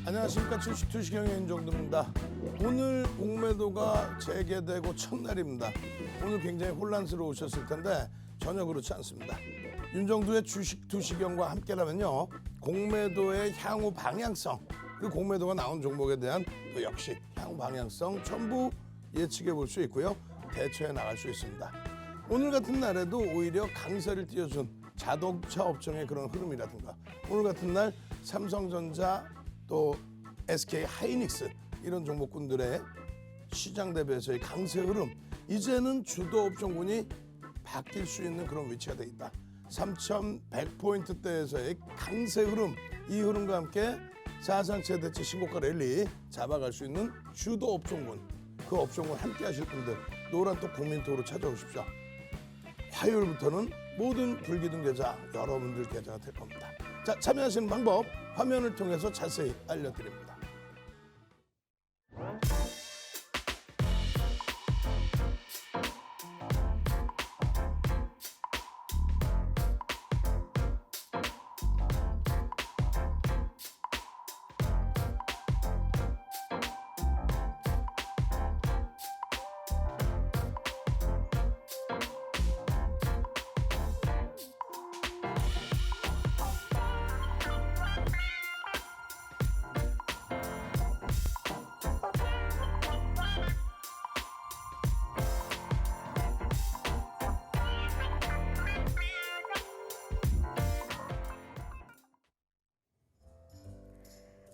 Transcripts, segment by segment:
안녕하십니까. 주식투시경의 윤정두입니다. 오늘 공매도가 재개되고 첫날입니다. 오늘 굉장히 혼란스러우셨을 텐데 전혀 그렇지 않습니다. 윤정두의 주식투시경과 함께라면요, 공매도의 향후 방향성, 그리고 공매도가 나온 종목에 대한 또 역시 향후 방향성 전부 예측해 볼 수 있고요, 대처해 나갈 수 있습니다. 오늘 같은 날에도 오히려 강세를 띄워준 자동차 업종의 그런 흐름이라든가, 오늘 같은 날 삼성전자 또 SK 하이닉스 이런 종목군들의 시장 대비해서의 강세 흐름, 이제는 주도 업종군이 바뀔 수 있는 그런 위치가 되어 있다. 3,100포인트대에서의 강세 흐름, 이 흐름과 함께 사상 최대치 신고가 랠리 잡아갈 수 있는 주도 업종군, 그 업종군 함께 하실 분들 노란톡 국민톡으로 찾아오십시오. 화요일부터는 모든 불기둥 계좌 여러분들 계좌가 될 겁니다. 자, 참여하시는 방법 화면을 통해서 자세히 알려드립니다.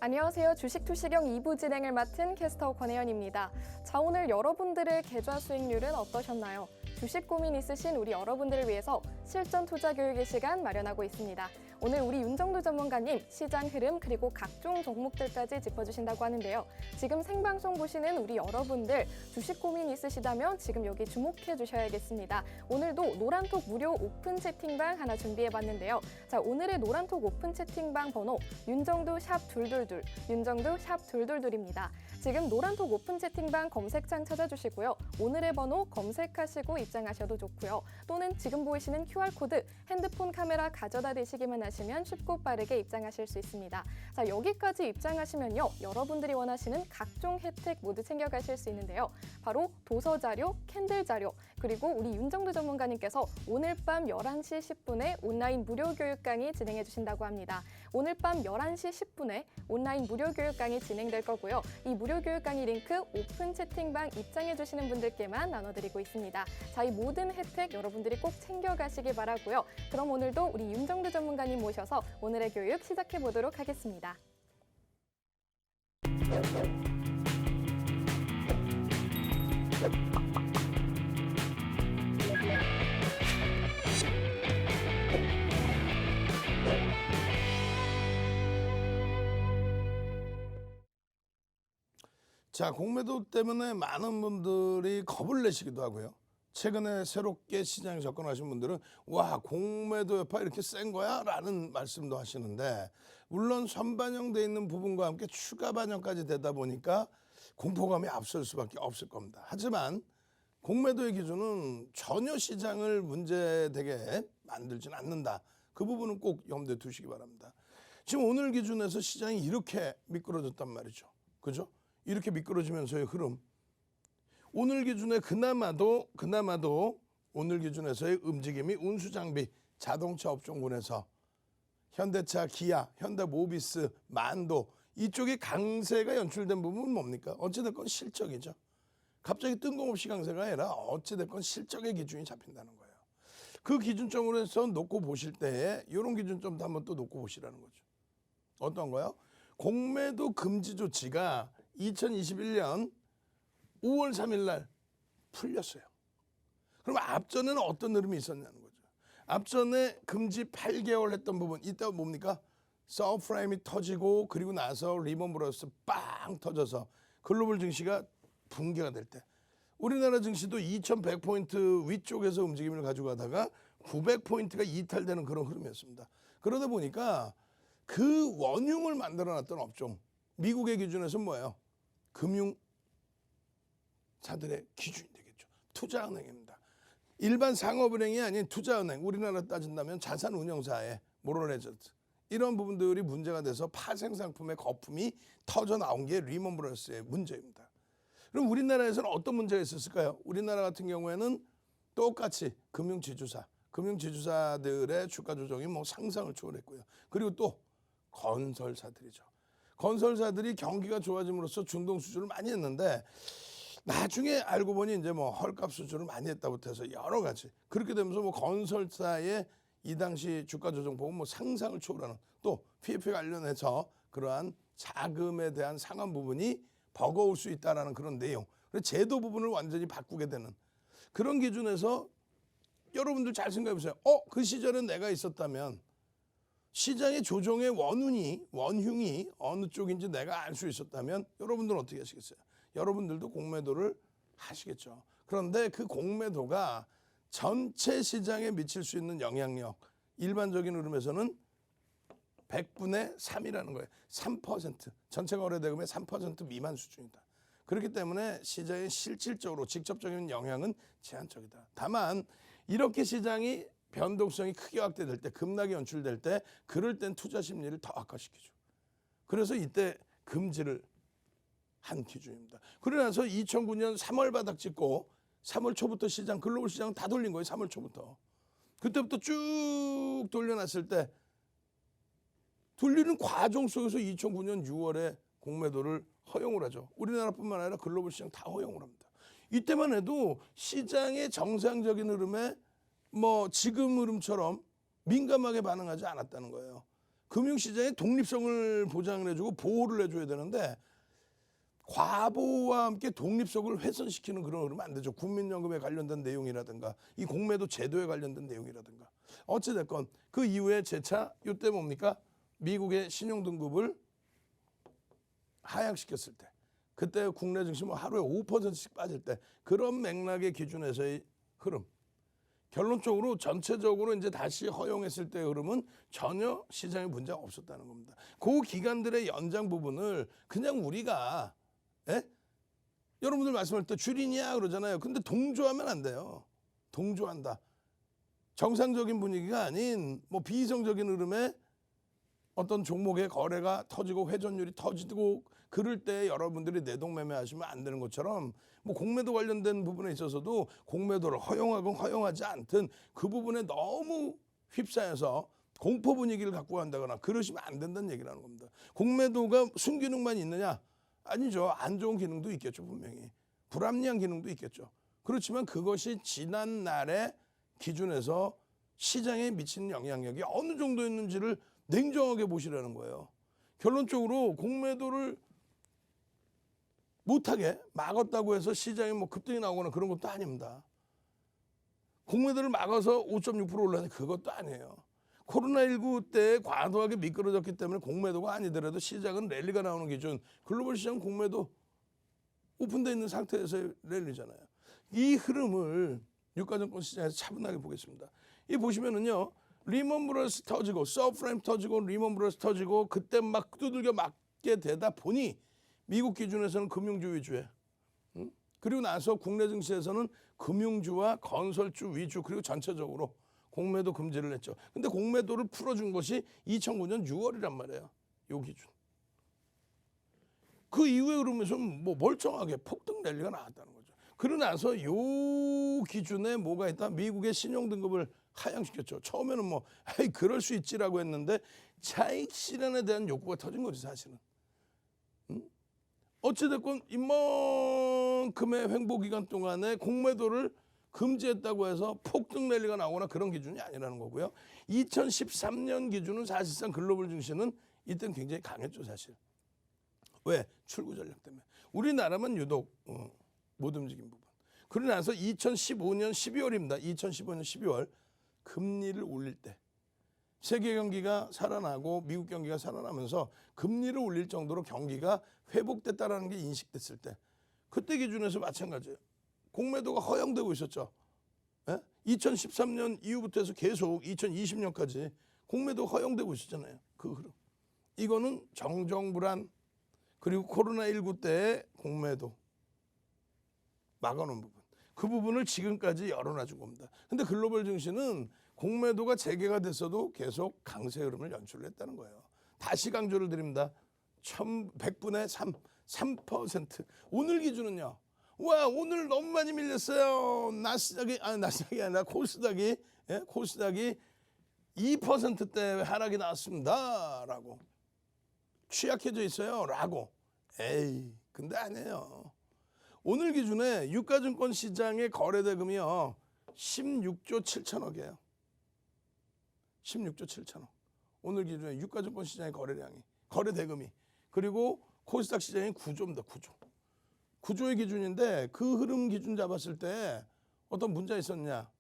안녕하세요. 주식투시경 2부 진행을 맡은 캐스터 권혜연입니다. 자, 오늘 여러분들의 계좌 수익률은 어떠셨나요? 주식 고민 있으신 우리 여러분들을 위해서 실전 투자 교육의 시간 마련하고 있습니다. 오늘 우리 윤정두 전문가님 시장 흐름 그리고 각종 종목들까지 짚어주신다고 하는데요. 지금 생방송 보시는 우리 여러분들 주식 고민 있으시다면 지금 여기 주목해 주셔야겠습니다. 오늘도 노란톡 무료 오픈 채팅방 하나 준비해봤는데요. 자, 오늘의 노란톡 오픈 채팅방 번호 윤정두 샵 둘둘둘, 윤정두 샵 둘둘둘입니다. 지금 노란톡 오픈 채팅방 검색창 찾아주시고요. 오늘의 번호 검색하시고 입장하셔도 좋고요. 또는 지금 보이시는 QR코드 핸드폰 카메라 가져다 대시기만 하시면 쉽고 빠르게 입장하실 수 있습니다. 자, 여기까지 입장하시면요, 여러분들이 원하시는 각종 혜택 모두 챙겨가실 수 있는데요. 바로 도서 자료, 캔들 자료, 그리고 우리 윤정두 전문가님께서 오늘 밤 11시 10분에 온라인 무료 교육 강의 진행해 주신다고 합니다. 오늘 밤 11시 10분에 온라인 무료 교육 강의 진행될 거고요. 이 무료 교육 강의 링크 오픈 채팅방 입장해 주시는 분들께만 나눠드리고 있습니다. 자, 이 모든 혜택 여러분들이 꼭 챙겨가시기 바라고요. 그럼 오늘도 우리 윤정두 전문가님 모셔서 오늘의 교육 시작해 보도록 하겠습니다. 자, 공매도 때문에 많은 분들이 겁을 내시기도 하고요. 최근에 새롭게 시장에 접근하신 분들은 와, 공매도 여파 이렇게 센 거야? 라는 말씀도 하시는데, 물론 선반영돼 있는 부분과 함께 추가 반영까지 되다 보니까 공포감이 앞설 수밖에 없을 겁니다. 하지만 공매도의 기준은 전혀 시장을 문제되게 만들지는 않는다. 그 부분은 꼭 염두에 두시기 바랍니다. 지금 오늘 기준에서 시장이 이렇게 미끄러졌단 말이죠. 그죠? 이렇게 미끄러지면서의 흐름, 오늘 기준에 그나마도 오늘 기준에서의 움직임이 운수장비, 자동차 업종군에서 현대차, 기아, 현대모비스, 만도 이쪽에 강세가 연출된 부분은 뭡니까? 어찌됐건 실적이죠. 갑자기 뜬금없이 강세가 아니라 어찌됐건 실적의 기준이 잡힌다는 거예요. 그 기준점으로 해서 놓고 보실 때에 이런 기준점도 한번 또 놓고 보시라는 거죠. 어떤 거요? 공매도 금지 조치가 2021년 5월 3일 날 풀렸어요. 그럼 앞전에는 어떤 흐름이 있었냐는 거죠. 앞전에 금지 8개월 했던 부분, 이때 뭡니까? 서브프라임이 터지고 그리고 나서 리먼 브러스 빵 터져서 글로벌 증시가 붕괴가 될 때, 우리나라 증시도 2100포인트 위쪽에서 움직임을 가지고 가다가 900포인트가 이탈되는 그런 흐름이었습니다. 그러다 보니까 그 원흉을 만들어놨던 업종, 미국의 기준에서는 뭐예요? 금융사들의 기준이 되겠죠. 투자은행입니다. 일반 상업은행이 아닌 투자은행, 우리나라 따진다면 자산운용사의 모럴레저트, 이런 부분들이 문제가 돼서 파생 상품의 거품이 터져 나온 게 리먼 브라더스의 문제입니다. 그럼 우리나라에서는 어떤 문제가 있었을까요? 우리나라 같은 경우에는 똑같이 금융지주사들의 주가 조정이 뭐 상상을 초월했고요. 그리고 또 건설사들이죠. 건설사들이 경기가 좋아짐으로써 중동 수주를 많이 했는데 나중에 알고 보니 이제 뭐 헐값 수주를 많이 했다부터 해서 여러 가지 그렇게 되면서 뭐 건설사의 이 당시 주가 조정 보고 뭐 상상을 초월하는 또 PF 관련해서 그러한 자금에 대한 상환 부분이 버거울 수 있다라는 그런 내용. 그래서 제도 부분을 완전히 바꾸게 되는 그런 기준에서 여러분들 잘 생각해 보세요. 그 시절에 내가 있었다면 시장의 조정의 원흉이 어느 쪽인지 내가 알 수 있었다면 여러분들은 어떻게 하시겠어요? 여러분들도 공매도를 하시겠죠. 그런데 그 공매도가 전체 시장에 미칠 수 있는 영향력 일반적인 흐름에서는 100분의 3이라는 거예요. 3% 전체 거래대금의 3% 미만 수준이다. 그렇기 때문에 시장에 실질적으로 직접적인 영향은 제한적이다. 다만 이렇게 시장이 변동성이 크게 확대될 때 급락이 연출될 때 그럴 땐 투자 심리를 더 악화시키죠. 그래서 이때 금지를 한 기준입니다. 그러나서 2009년 3월 바닥 찍고 3월 초부터 시장 글로벌 시장 다 돌린 거예요. 3월 초부터. 그때부터 쭉 돌려놨을 때 돌리는 과정 속에서 2009년 6월에 공매도를 허용을 하죠. 우리나라뿐만 아니라 글로벌 시장 다 허용을 합니다. 이때만 해도 시장의 정상적인 흐름에 뭐 지금 흐름처럼 민감하게 반응하지 않았다는 거예요. 금융시장의 독립성을 보장을 해주고 보호를 해줘야 되는데 과보와 함께 독립성을 훼손시키는 그런 흐름은 안 되죠. 국민연금에 관련된 내용이라든가 이 공매도 제도에 관련된 내용이라든가 어찌됐건 그 이후에 재차 이때 뭡니까? 미국의 신용등급을 하향시켰을 때 그때 국내 증시 뭐 하루에 5%씩 빠질 때 그런 맥락의 기준에서의 흐름 결론적으로 전체적으로 이제 다시 허용했을 때의 흐름은 전혀 시장에 문제가 없었다는 겁니다. 그 기간들의 연장 부분을 그냥 우리가 여러분들 말씀할 때 줄이냐 그러잖아요. 근데 동조하면 안 돼요. 동조한다. 정상적인 분위기가 아닌 뭐 비이성적인 흐름에 어떤 종목의 거래가 터지고 회전율이 터지고 그럴 때 여러분들이 내동매매 하시면 안 되는 것처럼 뭐 공매도 관련된 부분에 있어서도 공매도를 허용하건 허용하지 않든 그 부분에 너무 휩싸여서 공포 분위기를 갖고 간다거나 그러시면 안 된다는 얘기라는 겁니다. 공매도가 순기능만 있느냐? 아니죠. 안 좋은 기능도 있겠죠. 분명히. 불합리한 기능도 있겠죠. 그렇지만 그것이 지난 날의 기준에서 시장에 미치는 영향력이 어느 정도 있는지를 냉정하게 보시라는 거예요. 결론적으로 공매도를 못하게 막았다고 해서 시장에 뭐 급등이 나오거나 그런 것도 아닙니다. 공매도를 막아서 5.6% 올랐는데 그것도 아니에요. 코로나19 때 과도하게 미끄러졌기 때문에 공매도가 아니더라도 시장은 랠리가 나오는 기준 글로벌 시장 공매도 오픈되어 있는 상태에서의 랠리잖아요. 이 흐름을 유가증권 시장에서 차분하게 보겠습니다. 이 보시면은요. 리먼 브라더스 터지고 서프라임 터지고 리먼 브라더스 터지고 그때 막 두들겨 맞게 되다 보니 미국 기준에서는 금융주 위주에 그리고 나서 국내 증시에서는 금융주와 건설주 위주 그리고 전체적으로 공매도 금지를 했죠. 근데 공매도를 풀어준 것이 2009년 6월이란 말이에요. 요 기준. 그 이후에 그러면서는 뭐 멀쩡하게 폭등 랠리가 나왔다는 거죠. 그러고 나서 요 기준에 뭐가 있다? 미국의 신용등급을 하향시켰죠. 처음에는 뭐 에이 그럴 수 있지라고 했는데 차익 실현에 대한 욕구가 터진 거지 사실은. 어찌됐건 이만큼의 횡보 기간 동안에 공매도를 금지했다고 해서 폭등 랠리가 나오거나 그런 기준이 아니라는 거고요. 2013년 기준은 사실상 글로벌 증시는 이때는 굉장히 강했죠 사실. 왜? 출구 전략 때문에. 우리나라만 유독 못 움직인 부분. 그러고 나서 2015년 12월입니다. 2015년 12월 금리를 올릴 때 세계 경기가 살아나고 미국 경기가 살아나면서 금리를 올릴 정도로 경기가 회복됐다라는 게 인식됐을 때 그때 기준에서 마찬가지예요. 공매도가 허용되고 있었죠. 2013년 이후부터 해서 계속 2020년까지 공매도 허용되고 있었잖아요. 그 흐름. 이거는 정정불안 그리고 코로나19 때의 공매도 막아놓은 부분. 그 부분을 지금까지 열어놔준 겁니다. 근데 글로벌 증시는 공매도가 재개가 됐어도 계속 강세 흐름을 연출을 했다는 거예요. 다시 강조를 드립니다. 100분의 3%. 오늘 기준은요. 와, 오늘 너무 많이 밀렸어요. 나스닥이 아니라 코스닥이, 예? 코스닥이 2%대 하락이 나왔습니다. 라고. 취약해져 있어요. 라고. 에이, 근데 아니에요. 오늘 기준에 유가증권 시장의 거래대금이요. 16조 7천억이에요. 16조 7천억. 오늘 기준에 유가증권 시장의 거래대금이. 그리고 코스닥 시장이 9조입니다. 9조의 기준인데 그 흐름 기준 잡았을 때 어떤 문제가 있었냐.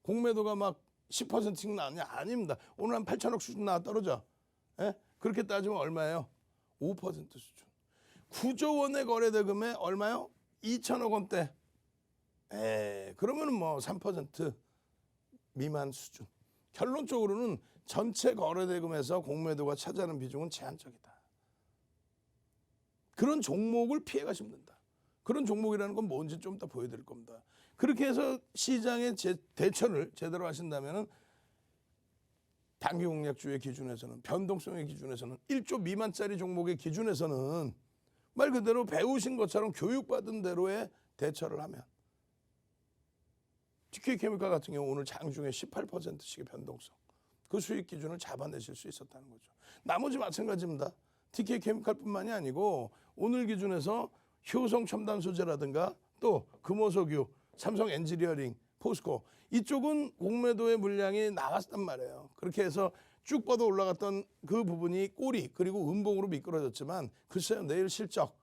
공매도가 막 10%씩 나왔냐. 아닙니다. 오늘 한 8천억 수준 나와 떨어져. 예? 그렇게 따지면 얼마예요? 5% 수준. 9조 원의 거래대금에 얼마요? 2천억 원대. 그러면은 뭐 3% 미만 수준. 결론적으로는 전체 거래대금에서 공매도가 차지하는 비중은 제한적이다. 그런 종목을 피해 가시면 된다. 그런 종목이라는 건 뭔지 좀 이따 보여드릴 겁니다. 그렇게 해서 시장의 대처를 제대로 하신다면은 단기 공략주의 기준에서는, 변동성의 기준에서는, 1조 미만짜리 종목의 기준에서는 말 그대로 배우신 것처럼 교육받은 대로의 대처를 하면, TK케미칼 같은 경우 오늘 장중에 18%씩의 변동성, 그 수익 기준을 잡아내실 수 있었다는 거죠. 나머지 마찬가지입니다. TK케미칼뿐만이 아니고 오늘 기준에서 효성 첨단 소재라든가 또 금호석유, 삼성 엔지니어링, 포스코, 이쪽은 공매도의 물량이 나갔단 말이에요. 그렇게 해서 쭉 뻗어 올라갔던 그 부분이 꼬리 그리고 음봉으로 미끄러졌지만, 글쎄요, 내일 실적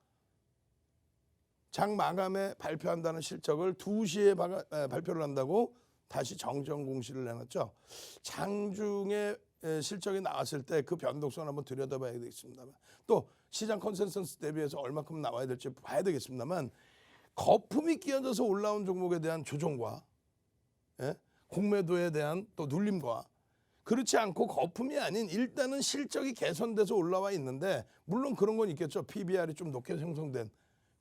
장 마감에 발표한다는 실적을 2시에 발표를 한다고 다시 정정 공시를 내놨죠. 장중에 실적이 나왔을 때 그 변동성을 한번 들여다봐야 되겠습니다만, 또 시장 컨센서스 대비해서 얼마큼 나와야 될지 봐야 되겠습니다만, 거품이 끼어져서 올라온 종목에 대한 조정과, 예? 공매도에 대한 또 눌림과, 그렇지 않고 거품이 아닌 일단은 실적이 개선돼서 올라와 있는데, 물론 그런 건 있겠죠. PBR이 좀 높게 형성된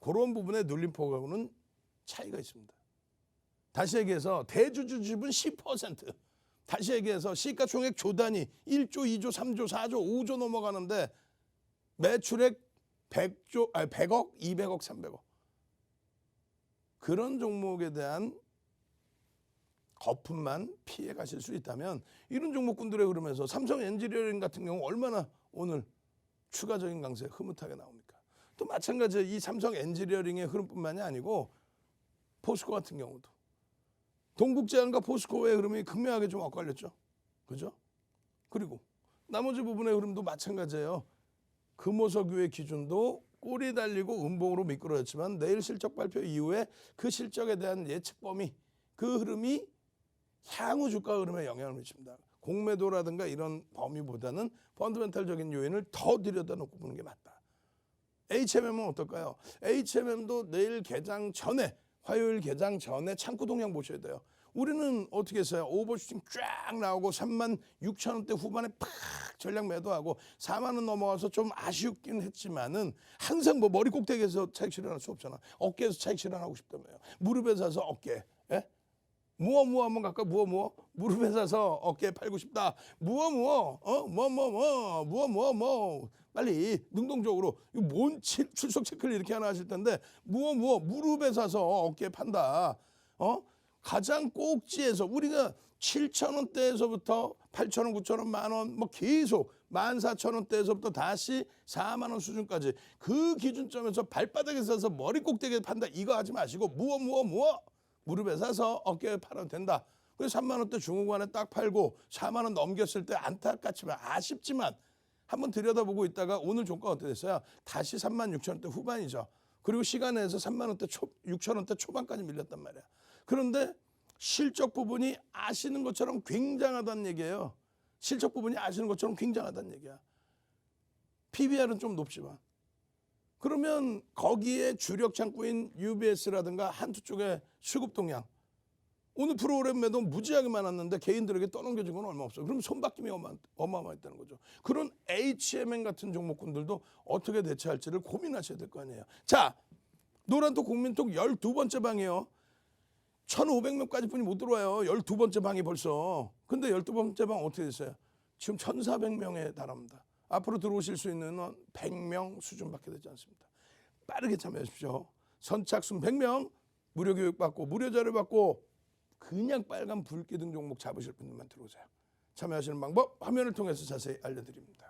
그런 부분의 눌림폭하고는 차이가 있습니다. 다시 얘기해서 대주주집은 10%. 다시 얘기해서 시가총액 조단위 1조, 2조, 3조, 4조, 5조 넘어가는데 매출액 100억, 200억, 300억. 그런 종목에 대한 거품만 피해 가실 수 있다면, 이런 종목군들의 흐름에서 삼성 엔지니어링 같은 경우 얼마나 오늘 추가적인 강세 흐뭇하게 나옵니까? 또 마찬가지로 이 삼성 엔지니어링의 흐름뿐만이 아니고 포스코 같은 경우도 동국제약과 포스코의 흐름이 극명하게 좀 엇갈렸죠. 그죠? 그리고 나머지 부분의 흐름도 마찬가지예요. 금호석유의 기준도 꼬리 달리고 음봉으로 미끄러졌지만 내일 실적 발표 이후에 그 실적에 대한 예측 범위, 그 흐름이 향후 주가 흐름에 영향을 미칩니다. 공매도라든가 이런 범위보다는 펀더멘탈적인 요인을 더 들여다놓고 보는 게 맞다. HMM은 어떨까요? HMM도 내일 개장 전에, 화요일 개장 전에 창구 동향 보셔야 돼요. 우리는 어떻게 했어요? 오버슈팅 쫙 나오고 36,000원대 후반에 팍 전략 매도하고 4만 원 넘어가서 좀 아쉬웠긴 했지만은, 항상 뭐 머리 꼭대기에서 차익 실현할 수 없잖아. 어깨에서 차익 실현하고 싶다며요. 무릎에 사서 어깨, 예? 무어 한번 갈까? 무어 무릎에 사서 어깨 팔고 싶다. 무어 빨리 능동적으로, 이거 뭔 출석 체크를 이렇게 하나 하실 텐데, 무어 무릎에 사서 어깨 판다. 가장 꼭지에서 우리가 7,000원대에서부터 8,000원, 9,000원, 만원 뭐 계속 14,000원대에서부터 다시 4만 원 수준까지 그 기준점에서 발바닥에 서서 머리 꼭대기에 판다. 이거 하지 마시고 무어 무릎에 사서 어깨에 팔아도 된다. 그래서 3만 원대 중후반에 딱 팔고 4만 원 넘겼을 때 안타깝지만 아쉽지만 한번 들여다보고 있다가 오늘 종가 어떻게 됐어요? 다시 36,000원대 후반이죠. 그리고 시간에서 3만 원대 6,000원대 초반까지 밀렸단 말이야. 그런데 실적 부분이 아시는 것처럼 굉장하다는 얘기예요. 실적 부분이 아시는 것처럼 굉장하다는 얘기야. PBR은 좀 높지만. 그러면 거기에 주력 창구인 UBS라든가 한투 쪽의 수급 동향, 오늘 프로그램 매도 무지하게 많았는데 개인들에게 떠넘겨진 건 얼마 없어요. 그럼 손바뀜이 어마어마했다는 거죠. 그런 HMM 같은 종목군들도 어떻게 대처할지를 고민하셔야 될 거 아니에요. 자, 노란톡 국민톡 12번째 방이에요. 1,500명까지 뿐이 못 들어와요. 12번째 방이 벌써. 근데 12번째 방 어떻게 됐어요? 지금 1,400명에 달합니다. 앞으로 들어오실 수 있는 건 100명 수준밖에 되지 않습니다. 빠르게 참여하십시오. 선착순 100명 무료 교육 받고 무료 자료 받고 그냥 빨간 불기둥 종목 잡으실 분들만 들어오세요. 참여하시는 방법 화면을 통해서 자세히 알려드립니다.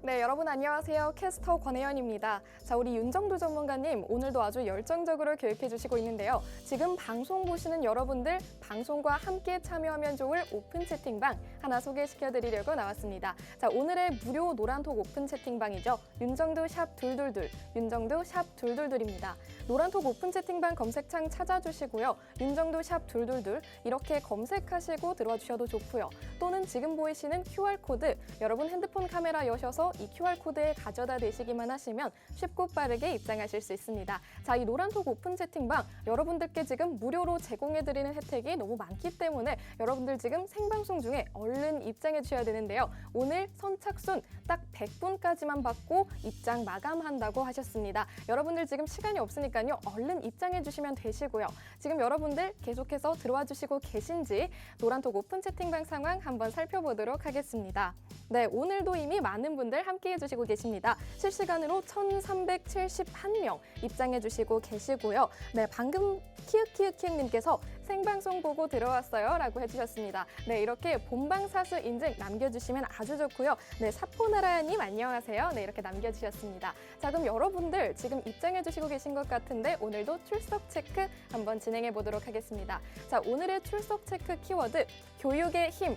네, 여러분 안녕하세요. 캐스터 권혜연입니다. 자, 우리 윤정두 전문가님 오늘도 아주 열정적으로 교육해 주시고 있는데요. 지금 방송 보시는 여러분들 방송과 함께 참여하면 좋을 오픈 채팅방 하나 소개시켜 드리려고 나왔습니다. 자, 오늘의 무료 노란톡 오픈 채팅방이죠. 윤정두 샵 둘둘둘, 윤정두 샵 둘둘둘입니다. 노란톡 오픈 채팅방 검색창 찾아주시고요. 윤정두 샵 둘둘둘 이렇게 검색하시고 들어와 주셔도 좋고요. 또는 지금 보이시는 QR코드 여러분 핸드폰 카메라 여셔서 이 QR코드에 가져다 대시기만 하시면 쉽고 빠르게 입장하실 수 있습니다. 자, 이 노란톡 오픈 채팅방 여러분들께 지금 무료로 제공해드리는 혜택이 너무 많기 때문에 여러분들 지금 생방송 중에 얼른 입장해 주셔야 되는데요. 오늘 선착순 딱 100분까지만 받고 입장 마감한다고 하셨습니다. 여러분들 지금 시간이 없으니까요. 얼른 입장해 주시면 되시고요. 지금 여러분들 계속해서 들어와 주시고 계신지 노란톡 오픈 채팅방 상황 한번 살펴보도록 하겠습니다. 네, 오늘도 이미 많은 분들 함께 해주시고 계십니다. 실시간으로 1,371명 입장해 주시고 계시고요. 네, 방금 키읔키읔키읔님께서 생방송 보고 들어왔어요 라고 해주셨습니다. 네, 이렇게 본방사수 인증 남겨주시면 아주 좋고요. 네, 사포나라야님 안녕하세요. 네, 이렇게 남겨주셨습니다. 자, 그럼 여러분들 지금 입장해 주시고 계신 것 같은데 오늘도 출석 체크 한번 진행해 보도록 하겠습니다. 자, 오늘의 출석 체크 키워드 교육의 힘.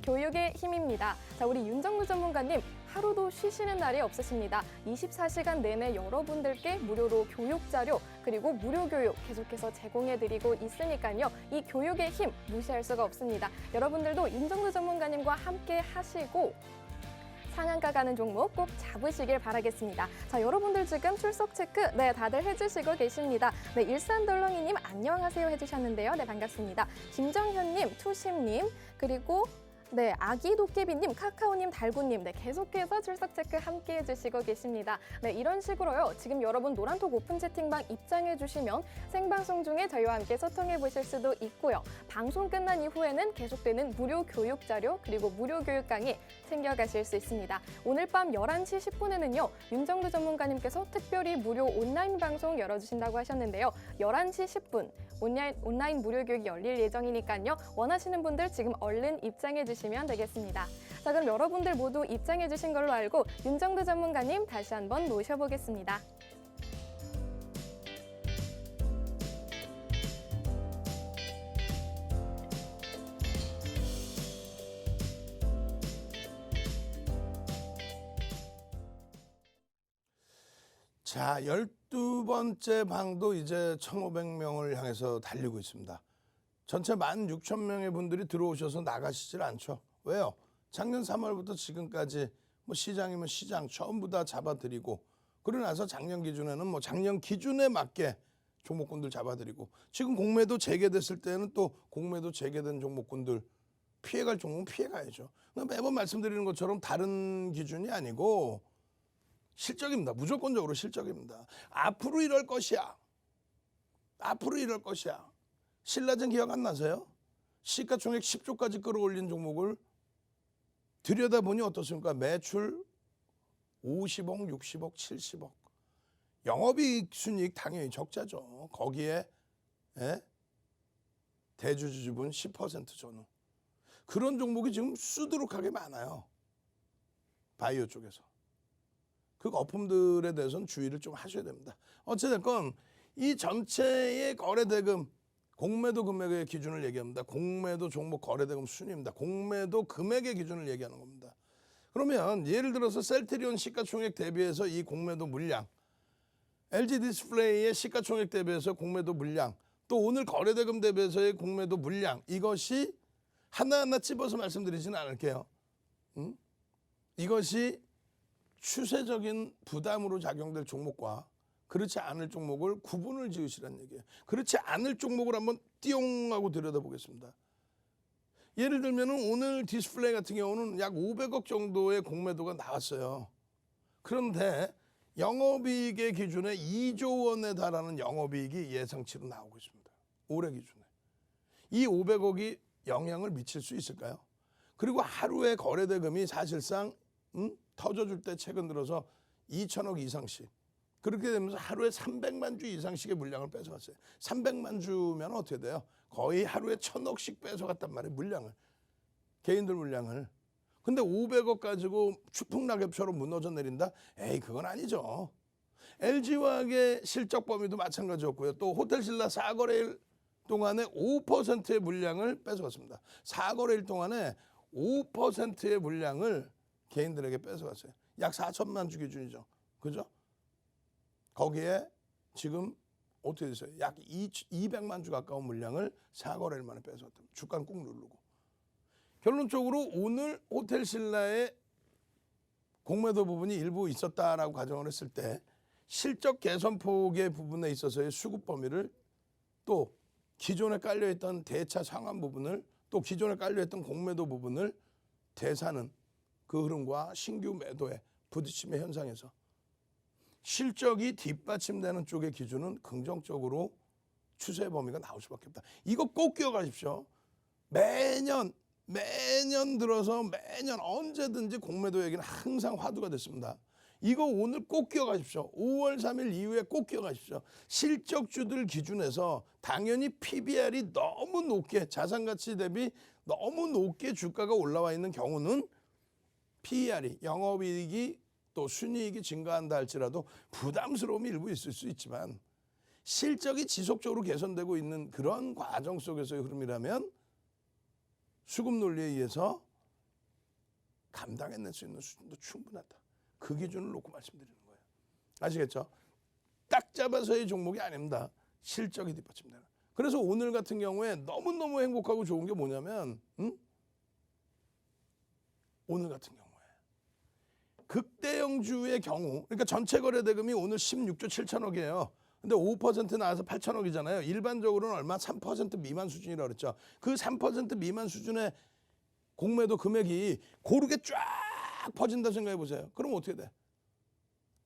교육의 힘입니다. 자, 우리 윤정무 전문가님 하루도 쉬시는 날이 없으십니다. 24시간 내내 여러분들께 무료로 교육 자료 그리고 무료 교육 계속해서 제공해드리고 있으니까요. 이 교육의 힘 무시할 수가 없습니다. 여러분들도 윤정무 전문가님과 함께 하시고 상한가 가는 종목 꼭 잡으시길 바라겠습니다. 자, 여러분들 지금 출석 체크 네 다들 해주시고 계십니다. 네, 일산덜렁이님 안녕하세요 해주셨는데요. 네, 반갑습니다. 김정현님, 투심님 그리고 네, 아기 도깨비님, 카카오님, 달구님, 네, 계속해서 출석 체크 함께 해주시고 계십니다. 네, 이런 식으로요. 지금 여러분 노란톡 오픈 채팅방 입장해 주시면 생방송 중에 저희와 함께 소통해 보실 수도 있고요. 방송 끝난 이후에는 계속되는 무료 교육 자료 그리고 무료 교육 강의 챙겨가실 수 있습니다. 오늘 밤 11시 10분에는요. 윤정두 전문가님께서 특별히 무료 온라인 방송 열어주신다고 하셨는데요. 11시 10분 온라인 무료 교육이 열릴 예정이니까요. 원하시는 분들 지금 얼른 입장해 주시면 되겠습니다. 자, 그럼 여러분들 모두 입장해 주신 걸로 알고 윤정두 전문가님 다시 한번 모셔보겠습니다. 자, 12번째 방도 이제 1,500명을 향해서 달리고 있습니다. 전체 16,000명의 분들이 들어오셔서 나가시질 않죠. 왜요? 작년 3월부터 지금까지 뭐 시장이면 시장 전부 다 잡아드리고 그러고 나서 작년 기준에는 뭐 작년 기준에 맞게 종목군들 잡아드리고 지금 공매도 재개됐을 때는 또 공매도 재개된 종목군들 피해갈 종목은 피해가야죠. 매번 말씀드리는 것처럼 다른 기준이 아니고 실적입니다. 무조건적으로 실적입니다. 앞으로 이럴 것이야. 앞으로 이럴 것이야. 신라젠 기억 안 나세요? 시가총액 10조까지 끌어올린 종목을 들여다보니 어떻습니까? 매출 50억, 60억, 70억. 영업이익 순이익 당연히 적자죠. 거기에 대주주 지분 10% 전후. 그런 종목이 지금 수두룩하게 많아요. 바이오 쪽에서. 그 거품들에 대해서는 주의를 좀 하셔야 됩니다. 어찌됐건 이 전체의 거래대금 공매도 금액의 기준을 얘기합니다. 공매도 종목 거래대금 순위입니다. 공매도 금액의 기준을 얘기하는 겁니다. 그러면 예를 들어서 셀트리온 시가총액 대비해서 이 공매도 물량, LG 디스플레이의 시가총액 대비해서 공매도 물량, 또 오늘 거래대금 대비해서의 공매도 물량, 이것이 하나하나 찝어서 말씀드리지는 않을게요. 이것이 추세적인 부담으로 작용될 종목과 그렇지 않을 종목을 구분을 지으시라는 얘기예요. 그렇지 않을 종목을 한번 띠용 하고 들여다보겠습니다. 예를 들면 오늘 디스플레이 같은 경우는 약 500억 정도의 공매도가 나왔어요. 그런데 영업이익의 기준에 2조 원에 달하는 영업이익이 예상치로 나오고 있습니다. 올해 기준에. 이 500억이 영향을 미칠 수 있을까요? 그리고 하루에 거래대금이 사실상 터져줄 때 최근 들어서 2천억 이상씩 그렇게 되면서 하루에 300만 주 이상씩의 물량을 뺏어갔어요. 300만 주면 어떻게 돼요? 거의 하루에 1,000억씩 뺏어갔단 말이에요. 물량을. 개인들 물량을. 근데 500억 가지고 추풍낙엽처럼 무너져 내린다? 에이 그건 아니죠. LG화학의 실적 범위도 마찬가지였고요. 또 호텔신라 4거래일 동안에 5%의 물량을 뺏어갔습니다. 4거래일 동안에 5%의 물량을 개인들에게 뺏어갔어요. 약 4천만 주 기준이죠. 그죠? 거기에 지금 어떻게 됐어요? 약 200만 주 가까운 물량을 4거래일 만에 뺏어갔다. 주가는 꾹 누르고. 결론적으로 오늘 호텔신라의 공매도 부분이 일부 있었다라고 가정을 했을 때 실적 개선폭의 부분에 있어서의 수급 범위를 또 기존에 깔려있던 대차 상환 부분을 또 기존에 깔려있던 공매도 부분을 대사는 그 흐름과 신규 매도의 부딪힘의 현상에서 실적이 뒷받침되는 쪽의 기준은 긍정적으로 추세 범위가 나올 수밖에 없다. 이거 꼭 기억하십시오. 매년 들어서 매년 언제든지 공매도 얘기는 항상 화두가 됐습니다. 이거 오늘 꼭 기억하십시오. 5월 3일 이후에 꼭 기억하십시오. 실적주들 기준에서 당연히 PBR이 너무 높게 자산가치 대비 너무 높게 주가가 올라와 있는 경우는 PER이 영업이익이 또 순이익이 증가한다 할지라도 부담스러움이 일부 있을 수 있지만 실적이 지속적으로 개선되고 있는 그런 과정 속에서의 흐름이라면 수급 논리에 의해서 감당해낼 수 있는 수준도 충분하다. 그 기준을 놓고 말씀드리는 거예요. 아시겠죠? 딱 잡아서의 종목이 아닙니다. 실적이 뒷받침되는. 그래서 오늘 같은 경우에 너무너무 행복하고 좋은 게 뭐냐면 오늘 같은 경우에 극대형주의 경우 그러니까 전체 거래대금이 오늘 16조 7천억이에요. 근데 5% 나와서 8천억이잖아요. 일반적으로는 얼마? 3% 미만 수준이라고 그랬죠. 그 3% 미만 수준의 공매도 금액이 고르게 쫙 퍼진다 생각해 보세요. 그럼 어떻게 돼?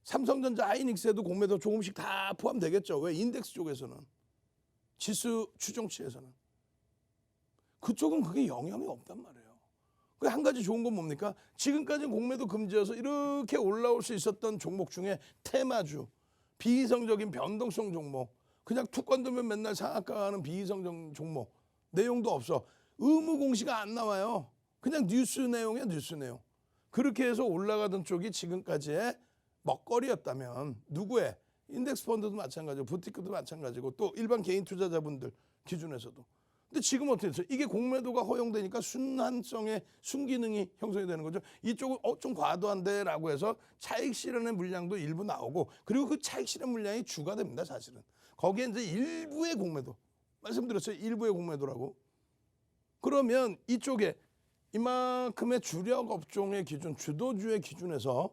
삼성전자 하이닉스에도 공매도 조금씩 다 포함되겠죠. 왜? 인덱스 쪽에서는. 지수 추종치에서는. 그쪽은 그게 영향이 없단 말이에요. 그 한 가지 좋은 건 뭡니까? 지금까지 공매도 금지여서 이렇게 올라올 수 있었던 종목 중에 테마주, 비이성적인 변동성 종목, 그냥 투권 두면 맨날 상한가 하는 비이성적 종목, 내용도 없어. 의무 공시가 안 나와요. 그냥 뉴스 내용이야, 뉴스 내용. 그렇게 해서 올라가던 쪽이 지금까지의 먹거리였다면 누구의? 인덱스 펀드도 마찬가지고 부티크도 마찬가지고 또 일반 개인 투자자분들 기준에서도. 근데 지금 어떻게 됐어요? 이게 공매도가 허용되니까 순환성의 순기능이 형성이 되는 거죠. 이쪽은 좀 과도한데 라고 해서 차익 실현의 물량도 일부 나오고 그리고 그 차익 실현 물량이 주가 됩니다. 사실은. 거기에 이제 일부의 공매도. 말씀드렸어요. 일부의 공매도라고. 그러면 이쪽에 이만큼의 주력 업종의 기준, 주도주의 기준에서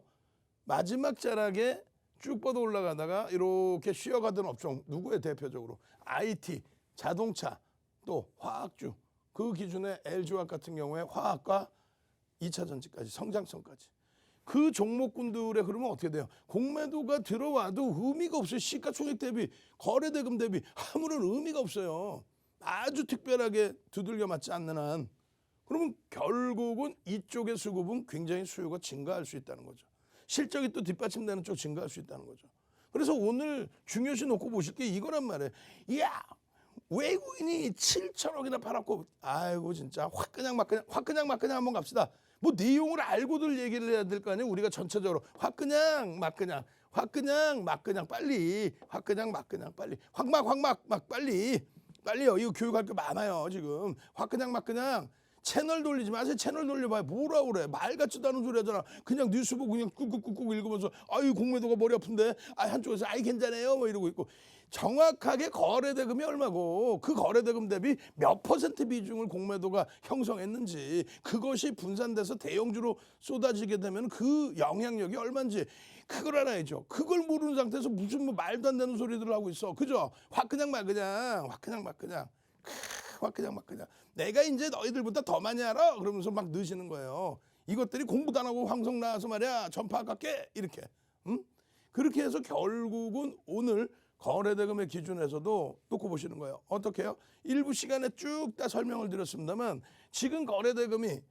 마지막 자락에 쭉 뻗어 올라가다가 이렇게 쉬어가던 업종 누구의 대표적으로? IT, 자동차, 또 화학주, 그 기준의 LG화학 같은 경우에 화학과 2차 전지까지 성장성까지 그 종목군들의 흐름은 어떻게 돼요? 공매도가 들어와도 의미가 없어요. 시가총액 대비 거래대금 대비 아무런 의미가 없어요. 아주 특별하게 두들겨 맞지 않는 한 그러면 결국은 이쪽의 수급은 굉장히 수요가 증가할 수 있다는 거죠. 실적이 또 뒷받침되는 쪽 증가할 수 있다는 거죠. 그래서 오늘 중요시 놓고 보실 게 이거란 말이에요. 이야 외국인이 7천억이나 팔았고 아이고 진짜 화끈냥 막그냥 한번 갑시다. 뭐 내용을 알고들 얘기를 해야 될 거 아니에요. 우리가 전체적으로 화끈냥 막그냥 빨리 화끈냥 막그냥 빨리 확막 빨리요. 이거 교육할 게 많아요 지금. 화끈냥 막그냥 채널 돌리지 마세요. 채널 돌려봐요. 뭐라 그래. 말 같지도 않은 소리 하잖아. 그냥 뉴스 보고 그냥 꾹꾹꾹꾹 읽으면서 아유 공매도가 머리 아픈데 한쪽에서 아이 괜찮아요 뭐 이러고 있고 정확하게 거래대금이 얼마고 그 거래대금 대비 몇 퍼센트 비중을 공매도가 형성했는지 그것이 분산돼서 대형주로 쏟아지게 되면 그 영향력이 얼마인지 그걸 알아야죠. 그걸 모르는 상태에서 무슨 뭐 말도 안 되는 소리들을 하고 있어. 그죠? 화끈냥 막그냥 내가 이제 너희들보다 더 많이 알아 그러면서 막 넣으시는 거예요. 이것들이 공부도 안 하고 황성 나와서 말이야 전파 아깝게 이렇게 그렇게 해서 결국은 오늘 거래대금의 기준에서도 놓고 보시는 거예요. 어떻게 해요? 일부 시간에 쭉 다 설명을 드렸습니다만 지금 거래대금이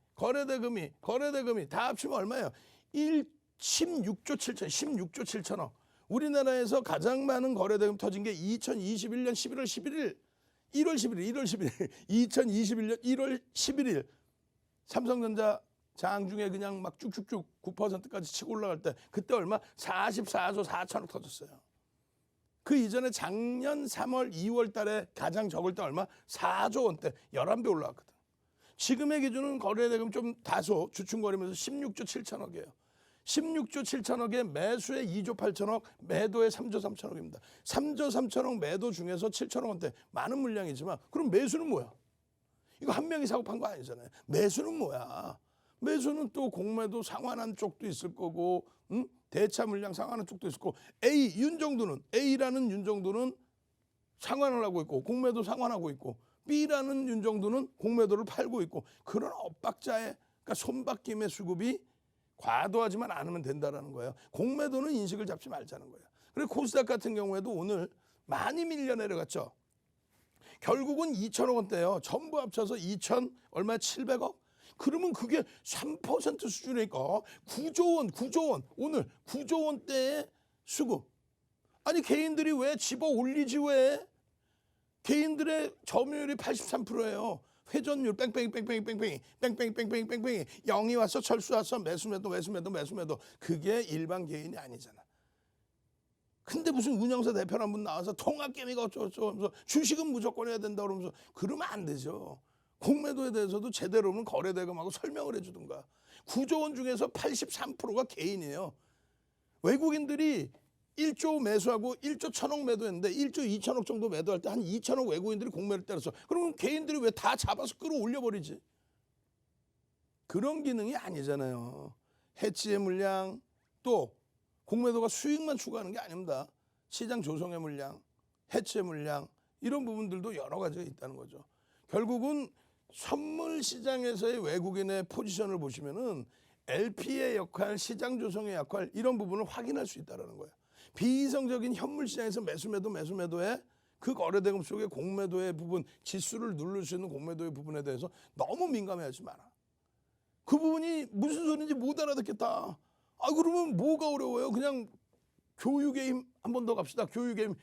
다 합치면 얼마예요? 16조 7천억. 우리나라에서 가장 많은 거래대금 터진 게 2021년 11월 11일 2021년 1월 11일 삼성전자 장중에 그냥 막 쭉쭉쭉 9%까지 치고 올라갈 때 그때 얼마? 44조 4천억 터졌어요. 그 이전에 작년 3월 2월 달에 가장 적을 때 얼마? 4조 원대 11배 올라왔거든. 지금의 기준은 거래대금 좀 다소 주춤거리면서 16조 7천억이에요. 16조 7천억에 매수에 2조 8천억, 매도에 3조 3천억입니다. 3조 3천억 매도 중에서 7천억 원대 많은 물량이지만 그럼 매수는 뭐야? 이거 한 명이 사고 판 거 아니잖아요. 매수는 뭐야? 매수는 또 공매도 상환한 쪽도 있을 거고, 대차 물량 상환한 쪽도 있을 거고, A라는 윤정도는 상환을 하고 있고, 공매도 상환하고 있고, B라는 윤정도는 공매도를 팔고 있고, 그런 엇박자의, 그러니까 손바뀜의 수급이 과도하지만 않으면 된다라는 거예요. 공매도는 인식을 잡지 말자는 거예요. 그리고 코스닥 같은 경우에도 오늘 많이 밀려 내려갔죠. 결국은 2천억 원대예요. 전부 합쳐서 2천 얼마 700억? 그러면 그게 3% 수준이니까 9조 원 오늘 9조 원대의 수급. 아니 개인들이 왜 집어 올리지 왜? 개인들의 점유율이 83%예요. 회전율 뺑뺑이 0이 왔어 철수 왔어 매수매도 그게 일반 개인이 아니잖아. 근데 무슨 운영사 대표 한 분 나와서 통합개미가 어쩌고저쩌고 하면서 주식은 무조건 해야 된다 그러면서 그러면 안 되죠. 공매도에 대해서도 제대로는 거래대금하고 설명을 해주든가. 9조 원 중에서 83%가 개인이에요. 외국인들이 1조 매수하고 1조 1천억 매도했는데 1조 2천억 정도 매도할 때 한 2천억 외국인들이 공매를 때렸어. 그러면 개인들이 왜 다 잡아서 끌어올려버리지? 그런 기능이 아니잖아요. 해치의 물량 또 공매도가 수익만 추구하는 게 아닙니다. 시장 조성의 물량, 해치의 물량 이런 부분들도 여러 가지가 있다는 거죠. 결국은 선물 시장에서의 외국인의 포지션을 보시면은 LP의 역할, 시장 조성의 역할 이런 부분을 확인할 수 있다는 거예요. 비이성적인 현물 시장에서 매수매도에 그 거래대금 속에 공매도의 부분, 지수를 누를 수 있는 공매도의 부분에 대해서 너무 민감해하지 마라. 그 부분이 무슨 소리인지 못 알아듣겠다. 그러면 뭐가 어려워요? 그냥 교육의 힘 한 번 더 갑시다. 교육의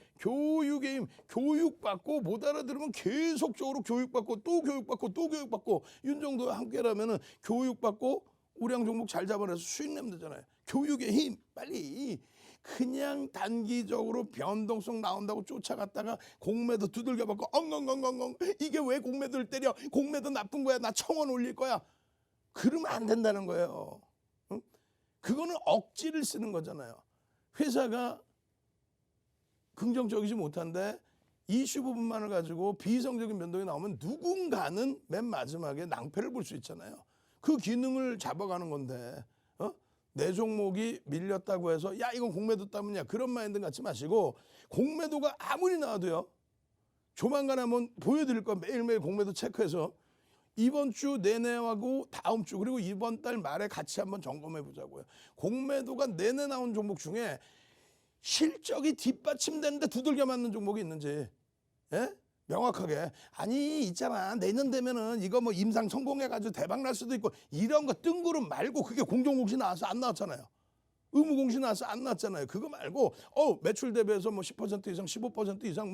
힘. 교육받고 못 알아들으면 계속적으로 교육받고 윤정도와 함께라면은 교육받고 우량 종목 잘 잡아내서 수익 내면 되잖아요. 교육의 힘 빨리. 그냥 단기적으로 변동성 나온다고 쫓아갔다가 공매도 두들겨 받고 엉엉엉엉엉 이게 왜 공매도를 때려? 공매도 나쁜 거야. 나 청원 올릴 거야. 그러면 안 된다는 거예요. 응? 그거는 억지를 쓰는 거잖아요. 회사가 긍정적이지 못한데 이슈 부분만을 가지고 비이성적인 변동이 나오면 누군가는 맨 마지막에 낭패를 볼 수 있잖아요. 그 기능을 잡아가는 건데 내 종목이 밀렸다고 해서 야 이건 공매도 때문이야 그런 마인드 갖지 마시고 공매도가 아무리 나와도요. 조만간 한번 보여드릴 거 매일매일 공매도 체크해서 이번 주 내내하고 다음 주 그리고 이번 달 말에 같이 한번 점검해 보자고요. 공매도가 내내 나온 종목 중에 실적이 뒷받침되는데 두들겨 맞는 종목이 있는지 명확하게 아니 있잖아 내년 되면은 이거 뭐 임상 성공해가지고 대박 날 수도 있고 이런 거 뜬구름 말고 그게 공정공시 나와서 안 나왔잖아요. 의무공시 나와서 안 나왔잖아요. 그거 말고 매출 대비해서 뭐 10% 이상 15% 이상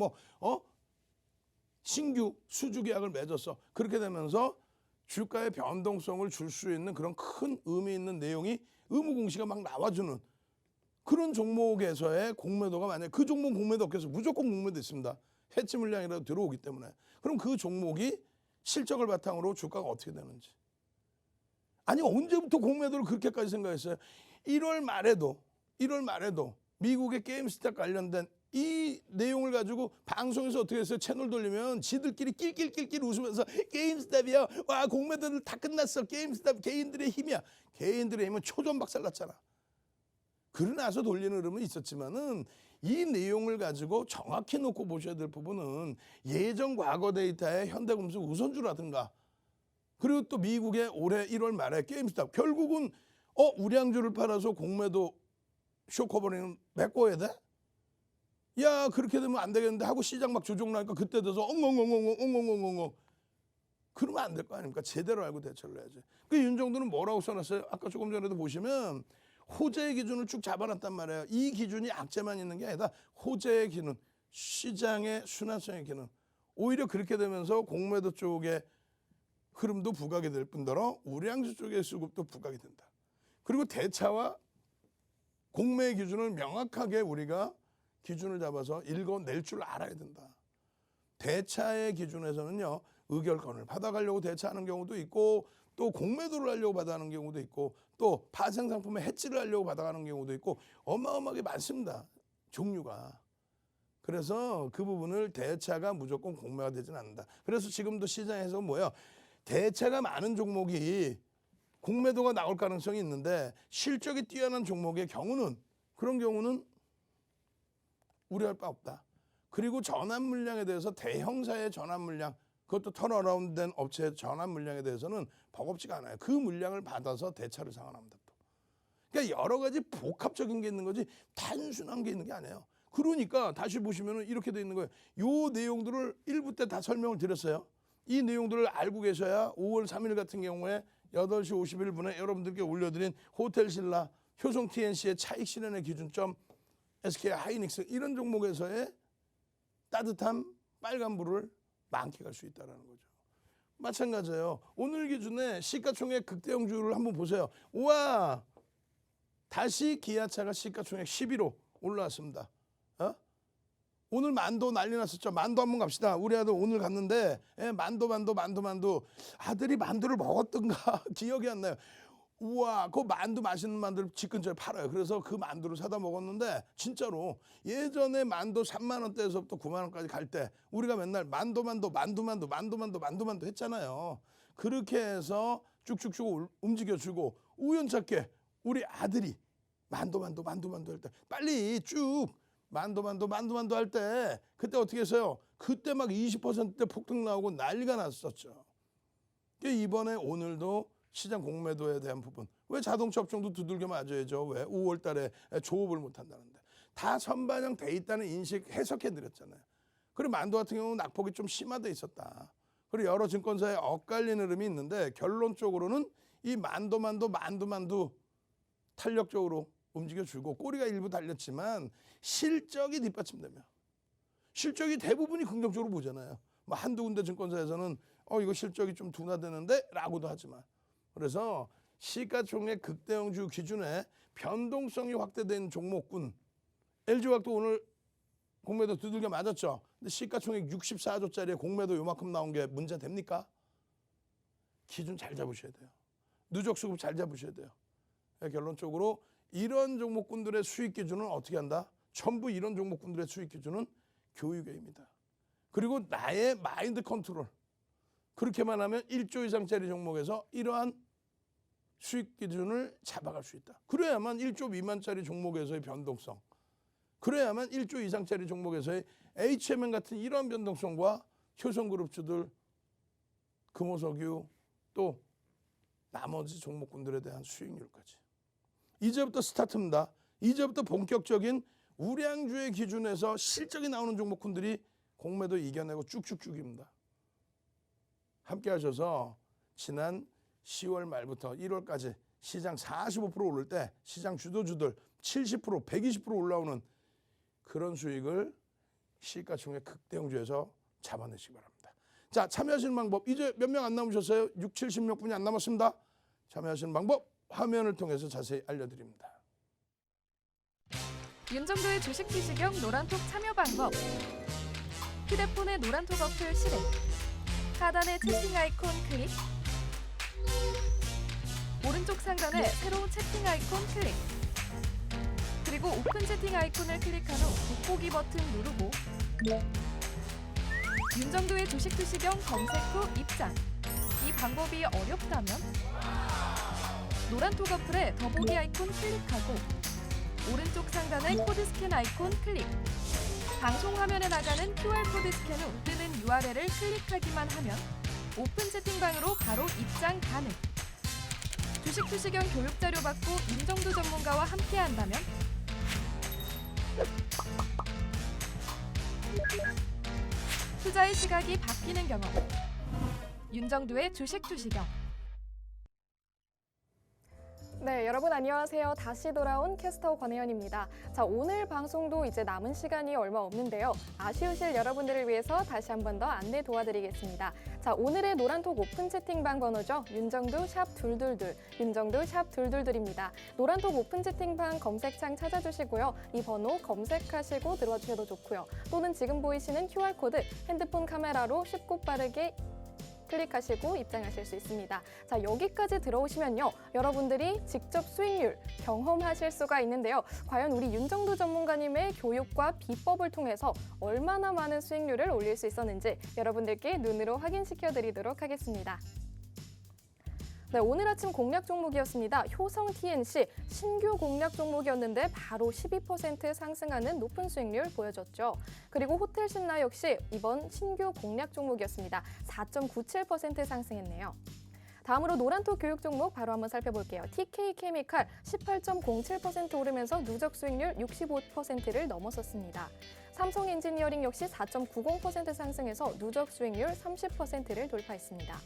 신규 수주 계약을 맺었어. 그렇게 되면서 주가의 변동성을 줄 수 있는 그런 큰 의미 있는 내용이 의무공시가 막 나와주는 그런 종목에서의 공매도가 만약에 그 종목 공매도 없겠어. 무조건 공매도 있습니다. 해치 물량이라도 들어오기 때문에. 그럼 그 종목이 실적을 바탕으로 주가가 어떻게 되는지. 아니 언제부터 공매도를 그렇게까지 생각했어요? 1월 말에도 미국의 게임스탑 관련된 이 내용을 가지고 방송에서 어떻게 했어요? 채널 돌리면 지들끼리 낄낄낄낄 웃으면서 게임스탑이야. 와 공매도들 다 끝났어. 게임스탑 개인들의 힘이야. 개인들의 힘은 초전 박살났잖아. 그러나서 돌리는 흐름은 있었지만은 이 내용을 가지고 정확히 놓고 보셔야 될 부분은 예전 과거 데이터의 현대금속 우선주라든가 그리고 또 미국의 올해 1월 말에 게임스탑 결국은 우량주를 팔아서 공매도 쇼커버리는 메꿔야 돼? 야 그렇게 되면 안 되겠는데 하고 시장 막 조정 나니까 그때 돼서 엉엉엉엉엉엉엉엉엉 그러면 안 될 거 아닙니까? 제대로 알고 대처를 해야지. 그 윤정도는 뭐라고 써놨어요? 아까 조금 전에도 보시면 호재의 기준을 쭉 잡아놨단 말이에요. 이 기준이 악재만 있는 게 아니라 호재의 기준, 시장의 순환성의 기준. 오히려 그렇게 되면서 공매도 쪽에 흐름도 부각이 될 뿐더러 우량주 쪽의 수급도 부각이 된다. 그리고 대차와 공매의 기준을 명확하게 우리가 기준을 잡아서 읽어낼 줄 알아야 된다. 대차의 기준에서는요. 의결권을 받아가려고 대차하는 경우도 있고 또 공매도를 하려고 받아가는 경우도 있고 또 파생상품의 해지를 하려고 받아가는 경우도 있고 어마어마하게 많습니다. 종류가. 그래서 그 부분을 대차가 무조건 공매가 되지는 않는다. 그래서 지금도 시장에서 뭐예요? 대차가 많은 종목이 공매도가 나올 가능성이 있는데 실적이 뛰어난 종목의 경우는 그런 경우는 우려할 바 없다. 그리고 전환 물량에 대해서 대형사의 전환 물량 그것도 턴어라운드된 업체의 전환 물량에 대해서는 버겁지가 않아요. 그 물량을 받아서 대차를 상환합니다. 또. 그러니까 여러 가지 복합적인 게 있는 거지 단순한 게 있는 게 아니에요. 그러니까 다시 보시면 이렇게 돼 있는 거예요. 요 내용들을 1부 때 다 설명을 드렸어요. 이 내용들을 알고 계셔야 5월 3일 같은 경우에 8시 51분에 여러분들께 올려드린 호텔신라, 효성 TNC의 차익 실현의 기준점, SK 하이닉스 이런 종목에서의 따뜻한 빨간불을 만끽할 수 있다는 거죠. 마찬가지예요. 오늘 기준에 시가총액 극대형주를 한번 보세요. 우와 다시 기아차가 시가총액 11호 올라왔습니다. 오늘 만도 난리 났었죠. 만도 한번 갑시다. 우리 아들 오늘 갔는데 만도 아들이 만두를 먹었던가 기억이 안 나요. 우와 그 만두 맛있는 만두를 집 근처에 팔아요. 그래서 그 만두를 사다 먹었는데 진짜로 예전에 만두 3만 원대에서부터 9만 원까지 갈 때 우리가 맨날 만두 했잖아요. 그렇게 해서 쭉쭉쭉 움직여주고 우연찮게 우리 아들이 만두 할 때 빨리 쭉 만두 할 때 그때 어떻게 했어요? 그때 막 20%대 폭등 나오고 난리가 났었죠. 이번에 오늘도 시장 공매도에 대한 부분 왜 자동차 업종도 두들겨 맞아야죠. 왜 5월 달에 조업을 못한다는데 다 선반영 돼 있다는 인식 해석해 드렸잖아요. 그리고 만두 같은 경우는 낙폭이 좀 심화돼 있었다. 그리고 여러 증권사에 엇갈리는 흐름이 있는데 결론적으로는 이 만두 탄력적으로 움직여주고 꼬리가 일부 달렸지만 실적이 뒷받침되며 실적이 대부분이 긍정적으로 보잖아요. 뭐 한두 군데 증권사에서는 이거 실적이 좀 둔화되는데 라고도 하지만 그래서 시가총액 극대형주 기준에 변동성이 확대된 종목군 LG화학도 오늘 공매도 두들겨 맞았죠. 근데 시가총액 64조짜리에 공매도 요만큼 나온 게 문제 됩니까? 기준 잘 잡으셔야 돼요. 누적 수급 잘 잡으셔야 돼요. 결론적으로 이런 종목군들의 수익 기준은 어떻게 한다? 전부 이런 종목군들의 수익 기준은 교육회입니다. 그리고 나의 마인드 컨트롤. 그렇게만 하면 1조 이상짜리 종목에서 이러한 수익 기준을 잡아갈 수 있다. 그래야만 1조 미만짜리 종목에서의 변동성. 그래야만 1조 이상짜리 종목에서의 HMN 같은 이런 변동성과 효성그룹주들, 금호석유 또 나머지 종목군들에 대한 수익률까지. 이제부터 스타트입니다. 이제부터 본격적인 우량주의 기준에서 실적이 나오는 종목군들이 공매도 이겨내고 쭉쭉쭉입니다. 함께 하셔서 지난 10월 말부터 1월까지 시장 45% 오를 때 시장 주도주들 70%, 120% 올라오는 그런 수익을 시가총액 극대형주에서 잡아내시기 바랍니다. 자, 참여하시는 방법 이제 몇 명 안 남으셨어요? 6, 70몇 분이 안 남았습니다. 참여하시는 방법 화면을 통해서 자세히 알려드립니다. 윤정도의 주식 투시경 노란톡 참여 방법. 휴대폰의 노란톡 어플 실행. 하단의 채팅 아이콘 클릭. 오른쪽 상단에 새로운 채팅 아이콘 클릭. 그리고 오픈 채팅 아이콘을 클릭한 후 돋보기 버튼 누르고 윤정도의 주식 투시경 검색 후 입장. 이 방법이 어렵다면 노란톡 어플에 더보기 아이콘 클릭하고 오른쪽 상단의 코드 스캔 아이콘 클릭. 방송 화면에 나가는 QR코드 스캔 후 뜨는 URL을 클릭하기만 하면 오픈 채팅방으로 바로 입장 가능. 주식 투시경 교육 자료 받고 윤정도 전문가와 함께 한다면 투자의 시각이 바뀌는 경험. 윤정두의 주식 투시경. 네, 여러분 안녕하세요. 다시 돌아온 캐스터 권혜연입니다. 자, 오늘 방송도 이제 남은 시간이 얼마 없는데요. 아쉬우실 여러분들을 위해서 다시 한 번 더 안내 도와드리겠습니다. 자, 오늘의 노란톡 오픈 채팅방 번호죠. 윤정두 샵 둘둘둘, 윤정두 샵 둘둘둘입니다. 노란톡 오픈 채팅방 검색창 찾아주시고요. 이 번호 검색하시고 들어와 주셔도 좋고요. 또는 지금 보이시는 QR코드 핸드폰 카메라로 쉽고 빠르게 클릭하시고 입장하실 수 있습니다. 자, 여기까지 들어오시면요. 여러분들이 직접 수익률 경험하실 수가 있는데요. 과연 우리 윤정두 전문가님의 교육과 비법을 통해서 얼마나 많은 수익률을 올릴 수 있었는지 여러분들께 눈으로 확인시켜 드리도록 하겠습니다. 네, 오늘 아침 공략 종목이었습니다. 효성 TNC 신규 공략 종목이었는데 바로 12% 상승하는 높은 수익률 보여줬죠. 그리고 호텔 신라 역시 이번 신규 공략 종목이었습니다. 4.97% 상승했네요. 다음으로 노란톡 교육 종목 바로 한번 살펴볼게요. TK 케미칼 18.07% 오르면서 누적 수익률 65%를 넘어섰습니다. 삼성 엔지니어링 역시 4.90% 상승해서 누적 수익률 30%를 돌파했습니다.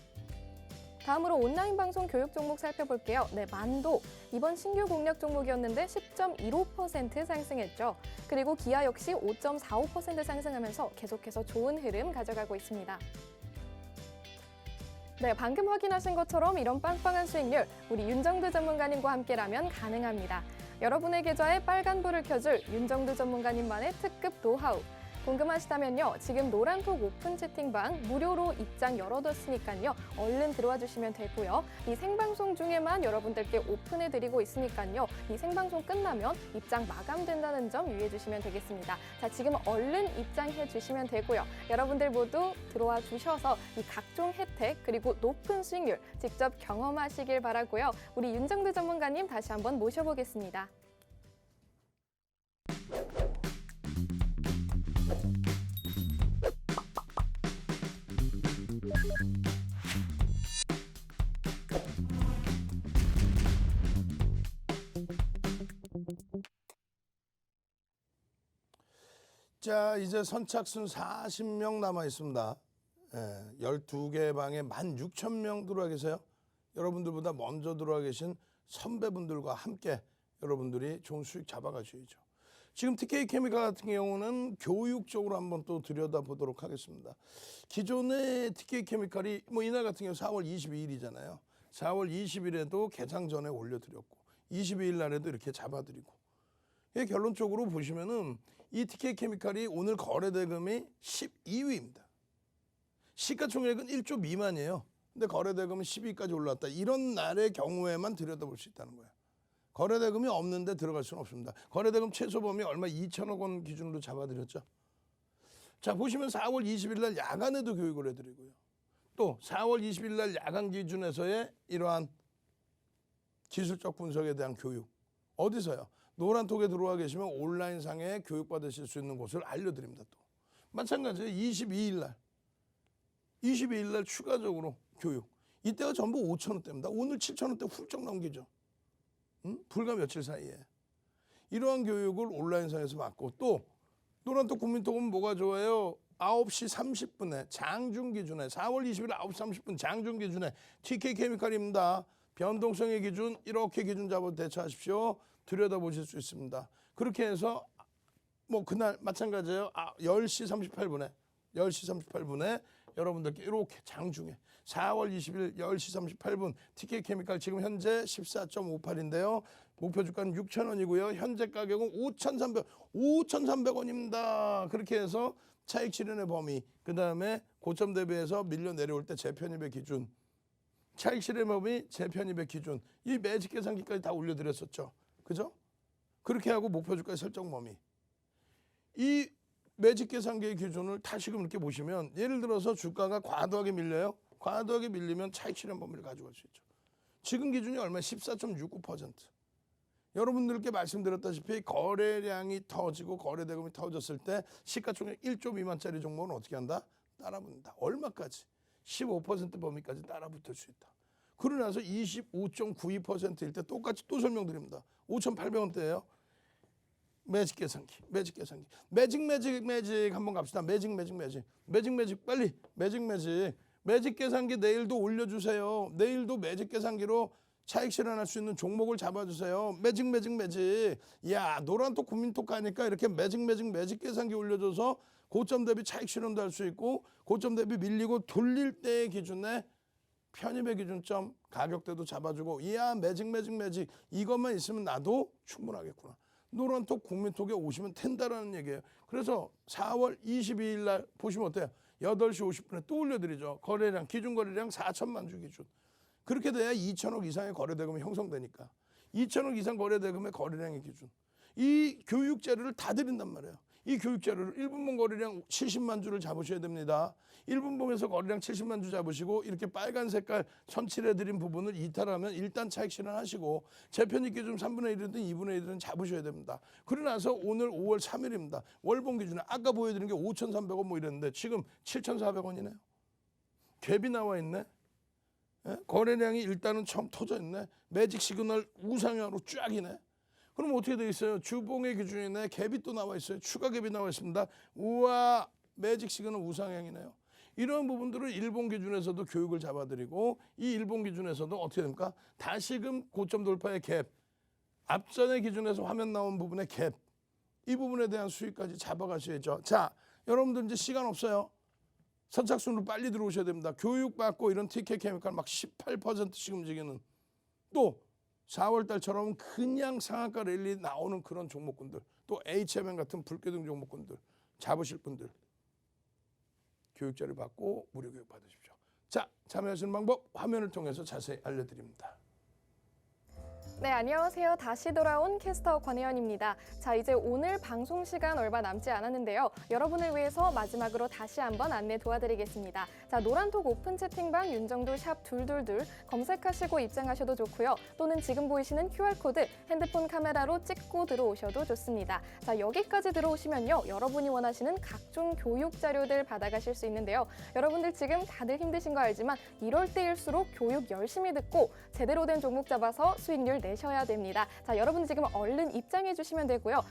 다음으로 온라인 방송 교육 종목 살펴볼게요. 네, 만도 이번 신규 공략 종목이었는데 10.15% 상승했죠. 그리고 기아 역시 5.45% 상승하면서 계속해서 좋은 흐름 가져가고 있습니다. 네, 방금 확인하신 것처럼 이런 빵빵한 수익률 우리 윤정두 전문가님과 함께라면 가능합니다. 여러분의 계좌에 빨간불을 켜줄 윤정두 전문가님만의 특급 노하우. 궁금하시다면요. 지금 노란톡 오픈 채팅방 무료로 입장 열어뒀으니까요. 얼른 들어와 주시면 되고요. 이 생방송 중에만 여러분들께 오픈해드리고 있으니까요. 이 생방송 끝나면 입장 마감된다는 점 유의해 주시면 되겠습니다. 자, 지금 얼른 입장해 주시면 되고요. 여러분들 모두 들어와 주셔서 이 각종 혜택 그리고 높은 수익률 직접 경험하시길 바라고요. 우리 윤정두 전문가님 다시 한번 모셔보겠습니다. 자, 이제 선착순 40명 남아 있습니다. 12개 방에 16,000명 들어와 계세요. 여러분들보다 먼저 들어와 계신 선배분들과 함께 여러분들이 좋은 수익 잡아가셔야죠. 지금 TK 케미칼 같은 경우는 교육 쪽으로 한번 또 들여다보도록 하겠습니다. 기존의 TK 케미칼이 이날 같은 경우 4월 22일이잖아요. 4월 20일에도 개장 전에 올려드렸고 22일 날에도 이렇게 잡아드리고 결론적으로 보시면은 이 TK 케미칼이 오늘 거래 대금이 12위입니다. 시가총액은 1조 미만이에요. 근데 거래 대금은 12위까지 올랐다. 이런 날의 경우에만 들여다볼 수 있다는 거예요. 거래 대금이 없는데 들어갈 수는 없습니다. 거래 대금 최소 범위 얼마 2천억 원 기준으로 잡아드렸죠. 자, 보시면 4월 20일 날 야간에도 교육을 해드리고요. 또 4월 20일 날 야간 기준에서의 이러한 기술적 분석에 대한 교육. 어디서요? 노란톡에 들어와 계시면 온라인상에 교육받으실 수 있는 곳을 알려드립니다. 또 마찬가지예요. 22일 날 추가적으로 교육. 이때가 전부 5,000원대입니다. 오늘 7,000원대 훌쩍 넘기죠. 불과 며칠 사이에. 이러한 교육을 온라인상에서 받고 또 노란톡 국민톡은 뭐가 좋아요? 9시 30분에 장중 기준에 4월 20일 9시 30분 장중 기준에 TK 케미칼입니다. 변동성의 기준 이렇게 기준 잡아 대처하십시오. 들여다보실 수 있습니다. 그렇게 해서 그날 마찬가지예요. 10시 38분에 여러분들께 이렇게 장중에 4월 20일 10시 38분 TK 케미칼 지금 현재 14.58인데요. 목표 주가는 6,000원이고요. 현재 가격은 5,300원입니다. 그렇게 해서 차익 실현의 범위, 그다음에 고점 대비해서 밀려 내려올 때 재편입의 기준, 차익 실현 범위, 재편입의 기준, 이 매직 계산기까지 다 올려드렸었죠. 그죠? 그렇게 하고 목표 주가 설정 범위. 이 매직 계산기의 기준을 다시금 이렇게 보시면 예를 들어서 주가가 과도하게 밀려요. 과도하게 밀리면 차익 실현 범위를 가져갈 수 있죠. 지금 기준이 얼마예요? 14.69%. 여러분들께 말씀드렸다시피 거래량이 터지고 거래 대금이 터졌을 때 시가총액 1조 미만짜리 종목은 어떻게 한다? 따라붙는다. 얼마까지? 15% 범위까지 따라붙을 수 있다. 그러고 나서 25.92%일 때 똑같이 또 설명드립니다. 5,800원대예요. 매직 계산기 매직 한번 갑시다. 매직 빨리 매직 계산기 내일도 올려주세요. 내일도 매직 계산기로 차익 실현할 수 있는 종목을 잡아주세요. 매직. 야, 노란톡 국민톡 가니까 이렇게 매직 계산기 올려줘서 고점 대비 차익 실현도 할 수 있고 고점 대비 밀리고 돌릴 때의 기준에 편입의 기준점 가격대도 잡아주고 이야 매직 이것만 있으면 나도 충분하겠구나. 노란톡 국민톡에 오시면 된다라는 얘기예요. 그래서 4월 22일 날 보시면 어때요? 8시 50분에 또 올려드리죠. 거래량 기준 거래량 4천만 주 기준. 그렇게 돼야 2천억 이상의 거래대금이 형성되니까 2천억 이상 거래대금의 거래량의 기준. 이 교육 자료를 다 드린단 말이에요. 이 교육 자료를 1분봉 거래량 70만 주를 잡으셔야 됩니다. 1분봉에서 거래량 70만 주 잡으시고 이렇게 빨간 색깔 선칠해드린 부분을 이탈하면 일단 차익 실현하시고 재편입 기준 3분의 1이든 2분의 1이든 잡으셔야 됩니다. 그러고 나서 오늘 5월 3일입니다. 월봉 기준에 아까 보여드린 게 5,300원 뭐 이랬는데 지금 7,400원이네요. 갭이 나와 있네. 예? 거래량이 일단은 처음 터져 있네. 매직 시그널 우상향으로 쫙이네. 그럼 어떻게 되어 있어요? 주봉의 기준이네. 갭이 또 나와 있어요. 추가 갭이 나와 있습니다. 우와 매직 시그널 우상향이네요. 이런 부분들을 일본 기준에서도 교육을 잡아드리고 이 일본 기준에서도 어떻게 됩니까? 다시금 고점 돌파의 갭, 앞전의 기준에서 화면 나온 부분의 갭, 이 부분에 대한 수익까지 잡아가셔야죠. 자, 여러분들 이제 시간 없어요. 선착순으로 빨리 들어오셔야 됩니다. 교육받고 이런 TK케미칼 막 18%씩 움직이는 또 4월 달처럼 그냥 상한가 랠리 나오는 그런 종목군들 또 HMN 같은 불교등 종목군들 잡으실 분들 교육자를 받고 무료 교육 받으십시오. 자, 참여하시는 방법 화면을 통해서 자세히 알려드립니다. 네, 안녕하세요. 다시 돌아온 캐스터 권혜연입니다. 자, 이제 오늘 방송 시간 얼마 남지 않았는데요. 여러분을 위해서 마지막으로 다시 한번 안내 도와드리겠습니다. 자, 노란톡 오픈 채팅방 윤정도 샵 둘둘둘 검색하시고 입장하셔도 좋고요. 또는 지금 보이시는 QR코드 핸드폰 카메라로 찍고 들어오셔도 좋습니다. 자, 여기까지 들어오시면요. 여러분이 원하시는 각종 교육 자료들 받아가실 수 있는데요. 여러분들 지금 다들 힘드신 거 알지만 이럴 때일수록 교육 열심히 듣고 제대로 된 종목 잡아서 수익률 내셔야 됩니다. 자, 여러분 지금 얼른 입장해 주시면 되고요.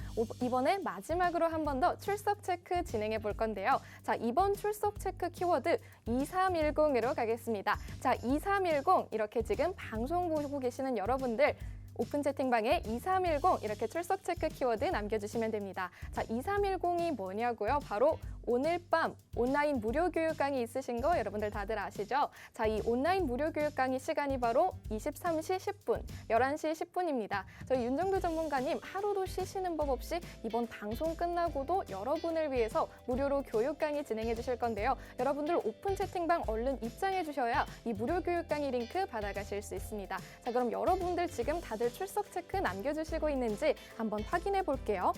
이번에 마지막으로 한 번 더 출석 체크 진행해 볼 건데요. 자, 이번 출석 체크 키워드 2310으로 가겠습니다. 자, 2310 이렇게 지금 방송 보고 계시는 여러분들 오픈 채팅방에 2310 이렇게 출석 체크 키워드 남겨주시면 됩니다. 자, 2310이 뭐냐고요? 바로 오늘 밤 온라인 무료 교육 강의 있으신 거 여러분들 다들 아시죠? 자, 이 온라인 무료 교육 강의 시간이 바로 23시 10분, 11시 10분입니다. 저희 윤정도 전문가님 하루도 쉬시는 법 없이 이번 방송 끝나고도 여러분을 위해서 무료로 교육 강의 진행해 주실 건데요. 여러분들 오픈 채팅방 얼른 입장해 주셔야 이 무료 교육 강의 링크 받아가실 수 있습니다. 자, 그럼 여러분들 지금 다들 출석 체크 남겨주시고 있는지 한번 확인해 볼게요.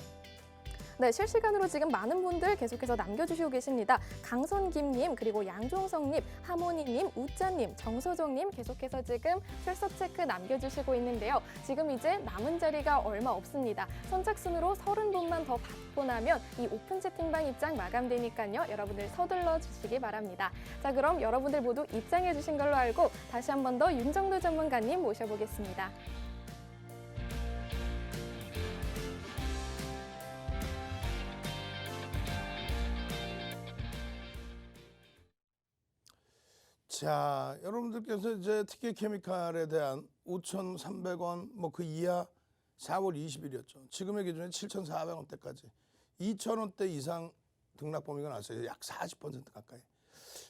네, 실시간으로 지금 많은 분들 계속해서 남겨주시고 계십니다. 강선김님, 그리고 양종성님, 하모니님, 우짜님, 정소정님 계속해서 지금 출석 체크 남겨주시고 있는데요. 지금 이제 남은 자리가 얼마 없습니다. 선착순으로 30분만 더 받고 나면 이 오픈 채팅방 입장 마감되니까요. 여러분들 서둘러 주시기 바랍니다. 자, 그럼 여러분들 모두 입장해 주신 걸로 알고 다시 한 번 더 윤정도 전문가님 모셔보겠습니다. 자, 여러분들께서 이제 TK케미칼에 대한 5,300원 뭐 그 이하 4월 20일이었죠. 지금의 기준에 7,400원대까지 2,000원대 이상 등락 범위가 나왔어요. 약 40% 가까이.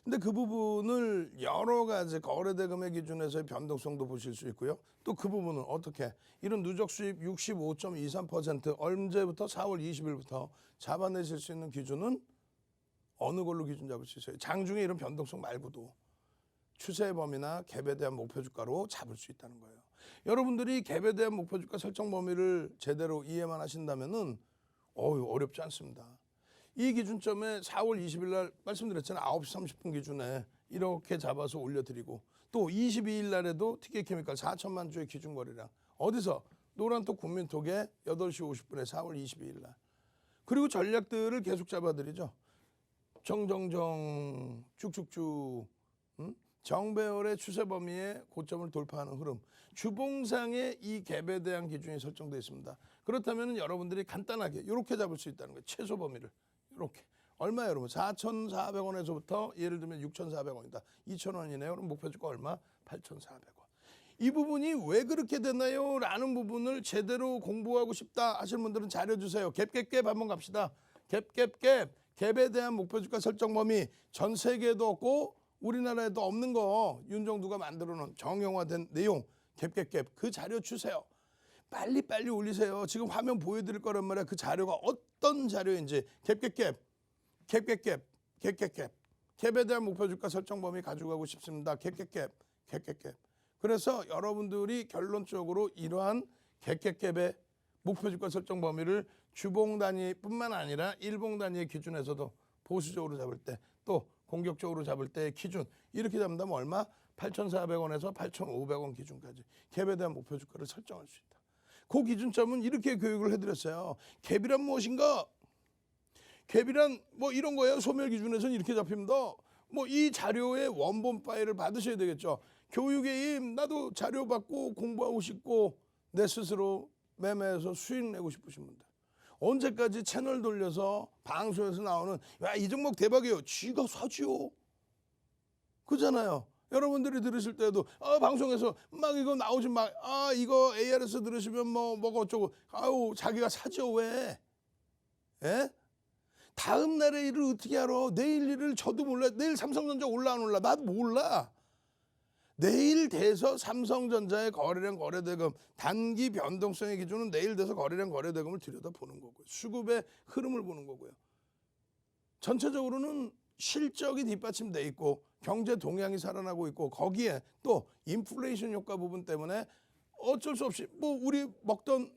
근데 그 부분을 여러 가지 거래대금의 기준에서의 변동성도 보실 수 있고요. 또 그 부분은 어떻게 이런 누적 수입 65.23% 언제부터 4월 20일부터 잡아내실 수 있는 기준은 어느 걸로 기준 잡을 수 있어요? 장중에 이런 변동성 말고도 추세 범위나 갭에 대한 목표 주가로 잡을 수 있다는 거예요. 여러분들이 갭에 대한 목표 주가 설정 범위를 제대로 이해만 하신다면은 어렵지 않습니다. 이 기준점에 4월 20일 날 말씀드렸잖아요. 9시 30분 기준에 이렇게 잡아서 올려드리고 또 22일 날에도 TK케미칼 4천만 주의 기준 거래량 어디서? 노란톡 국민톡에 8시 50분에 4월 22일 날. 그리고 전략들을 계속 잡아드리죠. 정정정 쭉쭉쭉 정배열의 추세 범위의 고점을 돌파하는 흐름. 주봉상에 이 갭에 대한 기준이 설정되어 있습니다. 그렇다면 여러분들이 간단하게 이렇게 잡을 수 있다는 거예요. 최소 범위를 이렇게. 얼마예요, 여러분? 4,400원에서부터 예를 들면 6,400원이다. 2,000원이네요. 그럼 목표 주가 얼마? 8,400원. 이 부분이 왜 그렇게 됐나요? 라는 부분을 제대로 공부하고 싶다 하시는 분들은 자료 주세요. 갭 한번 갑시다. 갭에 대한 목표 주가 설정 범위 전 세계에도 없고 우리나라에도 없는 거 윤정두가 만들어 놓은 정형화된 내용 갭 그 자료 주세요. 빨리 올리세요. 지금 화면 보여드릴 거란 말이야. 그 자료가 어떤 자료인지 갭에 대한 목표 주가 설정 범위 가져가고 싶습니다. 갭. 그래서 여러분들이 결론적으로 이러한 갭의 목표 주가 설정 범위를 주봉 단위뿐만 아니라 일봉 단위의 기준에서도 보수적으로 잡을 때 또 공격적으로 잡을 때의 기준 이렇게 잡는다면 얼마? 8,400원에서 8,500원 기준까지 갭에 대한 목표 주가를 설정할 수 있다. 그 기준점은 이렇게 교육을 해드렸어요. 갭이란 무엇인가? 갭이란 뭐 이런 거예요. 소멸 기준에서는 이렇게 잡힙니다. 뭐 이 자료의 원본 파일을 받으셔야 되겠죠. 교육의 힘, 나도 자료 받고 공부하고 싶고 내 스스로 매매해서 수익 내고 싶으신 분들. 언제까지 채널 돌려서 방송에서 나오는 야, 이 종목 대박이에요. 쥐가 사지요. 그잖아요. 여러분들이 들으실 때도 방송에서 막 이거 나오지 마. 이거 ARS 들으시면 뭐가 어쩌고. 아우 자기가 사죠 왜? 예? 다음 날의 일을 어떻게 알아? 내일 일을 저도 몰라. 내일 삼성전자 올라 안 올라? 나도 몰라. 내일 돼서 삼성전자의 거래량 거래대금 단기 변동성의 기준은 내일 돼서 거래량 거래대금을 들여다보는 거고요. 수급의 흐름을 보는 거고요. 전체적으로는 실적이 뒷받침돼 있고 경제 동향이 살아나고 있고 거기에 또 인플레이션 효과 부분 때문에 어쩔 수 없이 뭐 우리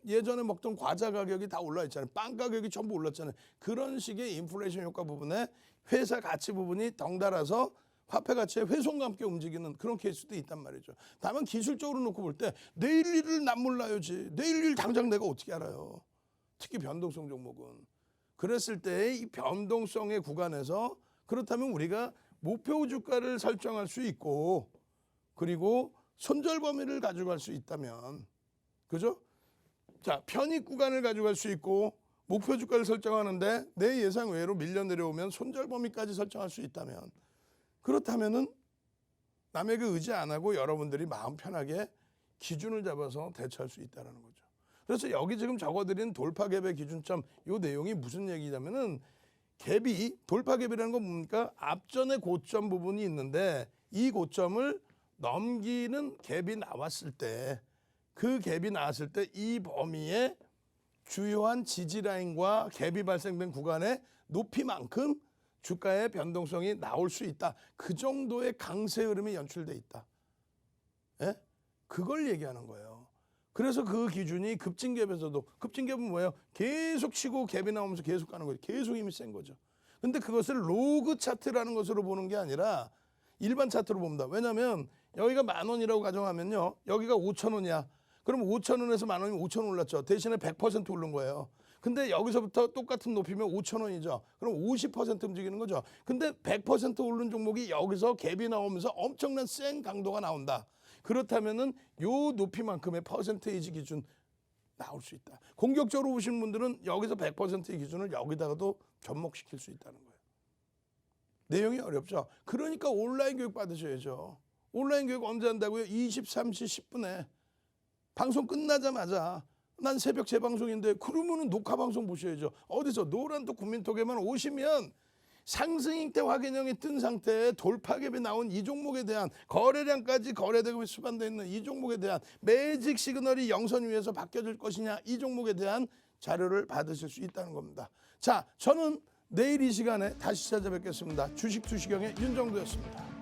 예전에 먹던 과자 가격이 다 올라 있잖아요. 빵 가격이 전부 올랐잖아요. 그런 식의 인플레이션 효과 부분에 회사 가치 부분이 덩달아서 화폐 가치의 훼손과 함께 움직이는 그런 케이스도 있단 말이죠. 다만 기술적으로 놓고 볼 때 내일 일을 난 몰라요지. 내일 일 당장 내가 어떻게 알아요. 특히 변동성 종목은. 그랬을 때 이 변동성의 구간에서 그렇다면 우리가 목표 주가를 설정할 수 있고 그리고 손절 범위를 가져갈 수 있다면 그죠? 자, 편익 구간을 가져갈 수 있고 목표 주가를 설정하는데 내 예상 외로 밀려 내려오면 손절 범위까지 설정할 수 있다면 그렇다면은 남에게 의지 안 하고 여러분들이 마음 편하게 기준을 잡아서 대처할 수 있다는 거죠. 그래서 여기 지금 적어드린 돌파 갭의 기준점 이 내용이 무슨 얘기냐면은 갭이 돌파 갭이라는 건 뭡니까? 앞전에 고점 부분이 있는데 이 고점을 넘기는 갭이 나왔을 때 그 갭이 나왔을 때 이 범위의 주요한 지지 라인과 갭이 발생된 구간의 높이만큼 주가의 변동성이 나올 수 있다. 그 정도의 강세 흐름이 연출돼 있다. 예? 그걸 얘기하는 거예요. 그래서 그 기준이 급진갭에서도 급진갭은 뭐예요? 계속 치고 갭이 나오면서 계속 가는 거죠. 계속 힘이 센 거죠. 근데 그것을 로그 차트라는 것으로 보는 게 아니라 일반 차트로 봅니다. 왜냐하면 여기가 10,000원이라고 가정하면요. 여기가 5,000원이야. 그럼 5,000원에서 10,000원이면 5,000원 올랐죠. 대신에 100% 오른 거예요. 근데 여기서부터 똑같은 높이면 5,000원이죠. 그럼 50% 움직이는 거죠. 근데 100% 오른 종목이 여기서 갭이 나오면서 엄청난 센 강도가 나온다. 그렇다면은 요 높이만큼의 퍼센테이지 기준 나올 수 있다. 공격적으로 보시는 분들은 여기서 100%의 기준을 여기다가도 접목시킬 수 있다는 거예요. 내용이 어렵죠. 그러니까 온라인 교육 받으셔야죠. 온라인 교육 언제 한다고요? 23시 10분에 방송 끝나자마자 난 새벽 재방송인데 그러면은 녹화 방송 보셔야죠. 어디서 노란도 국민톡에만 오시면 상승 형태 확인형이 뜬 상태에 돌파갭이 나온 이 종목에 대한 거래량까지 거래대금이 수반되어 있는 이 종목에 대한 매직 시그널이 영선 위에서 바뀌어질 것이냐 이 종목에 대한 자료를 받으실 수 있다는 겁니다. 자, 저는 내일 이 시간에 다시 찾아뵙겠습니다. 주식 투시경의 윤정두였습니다.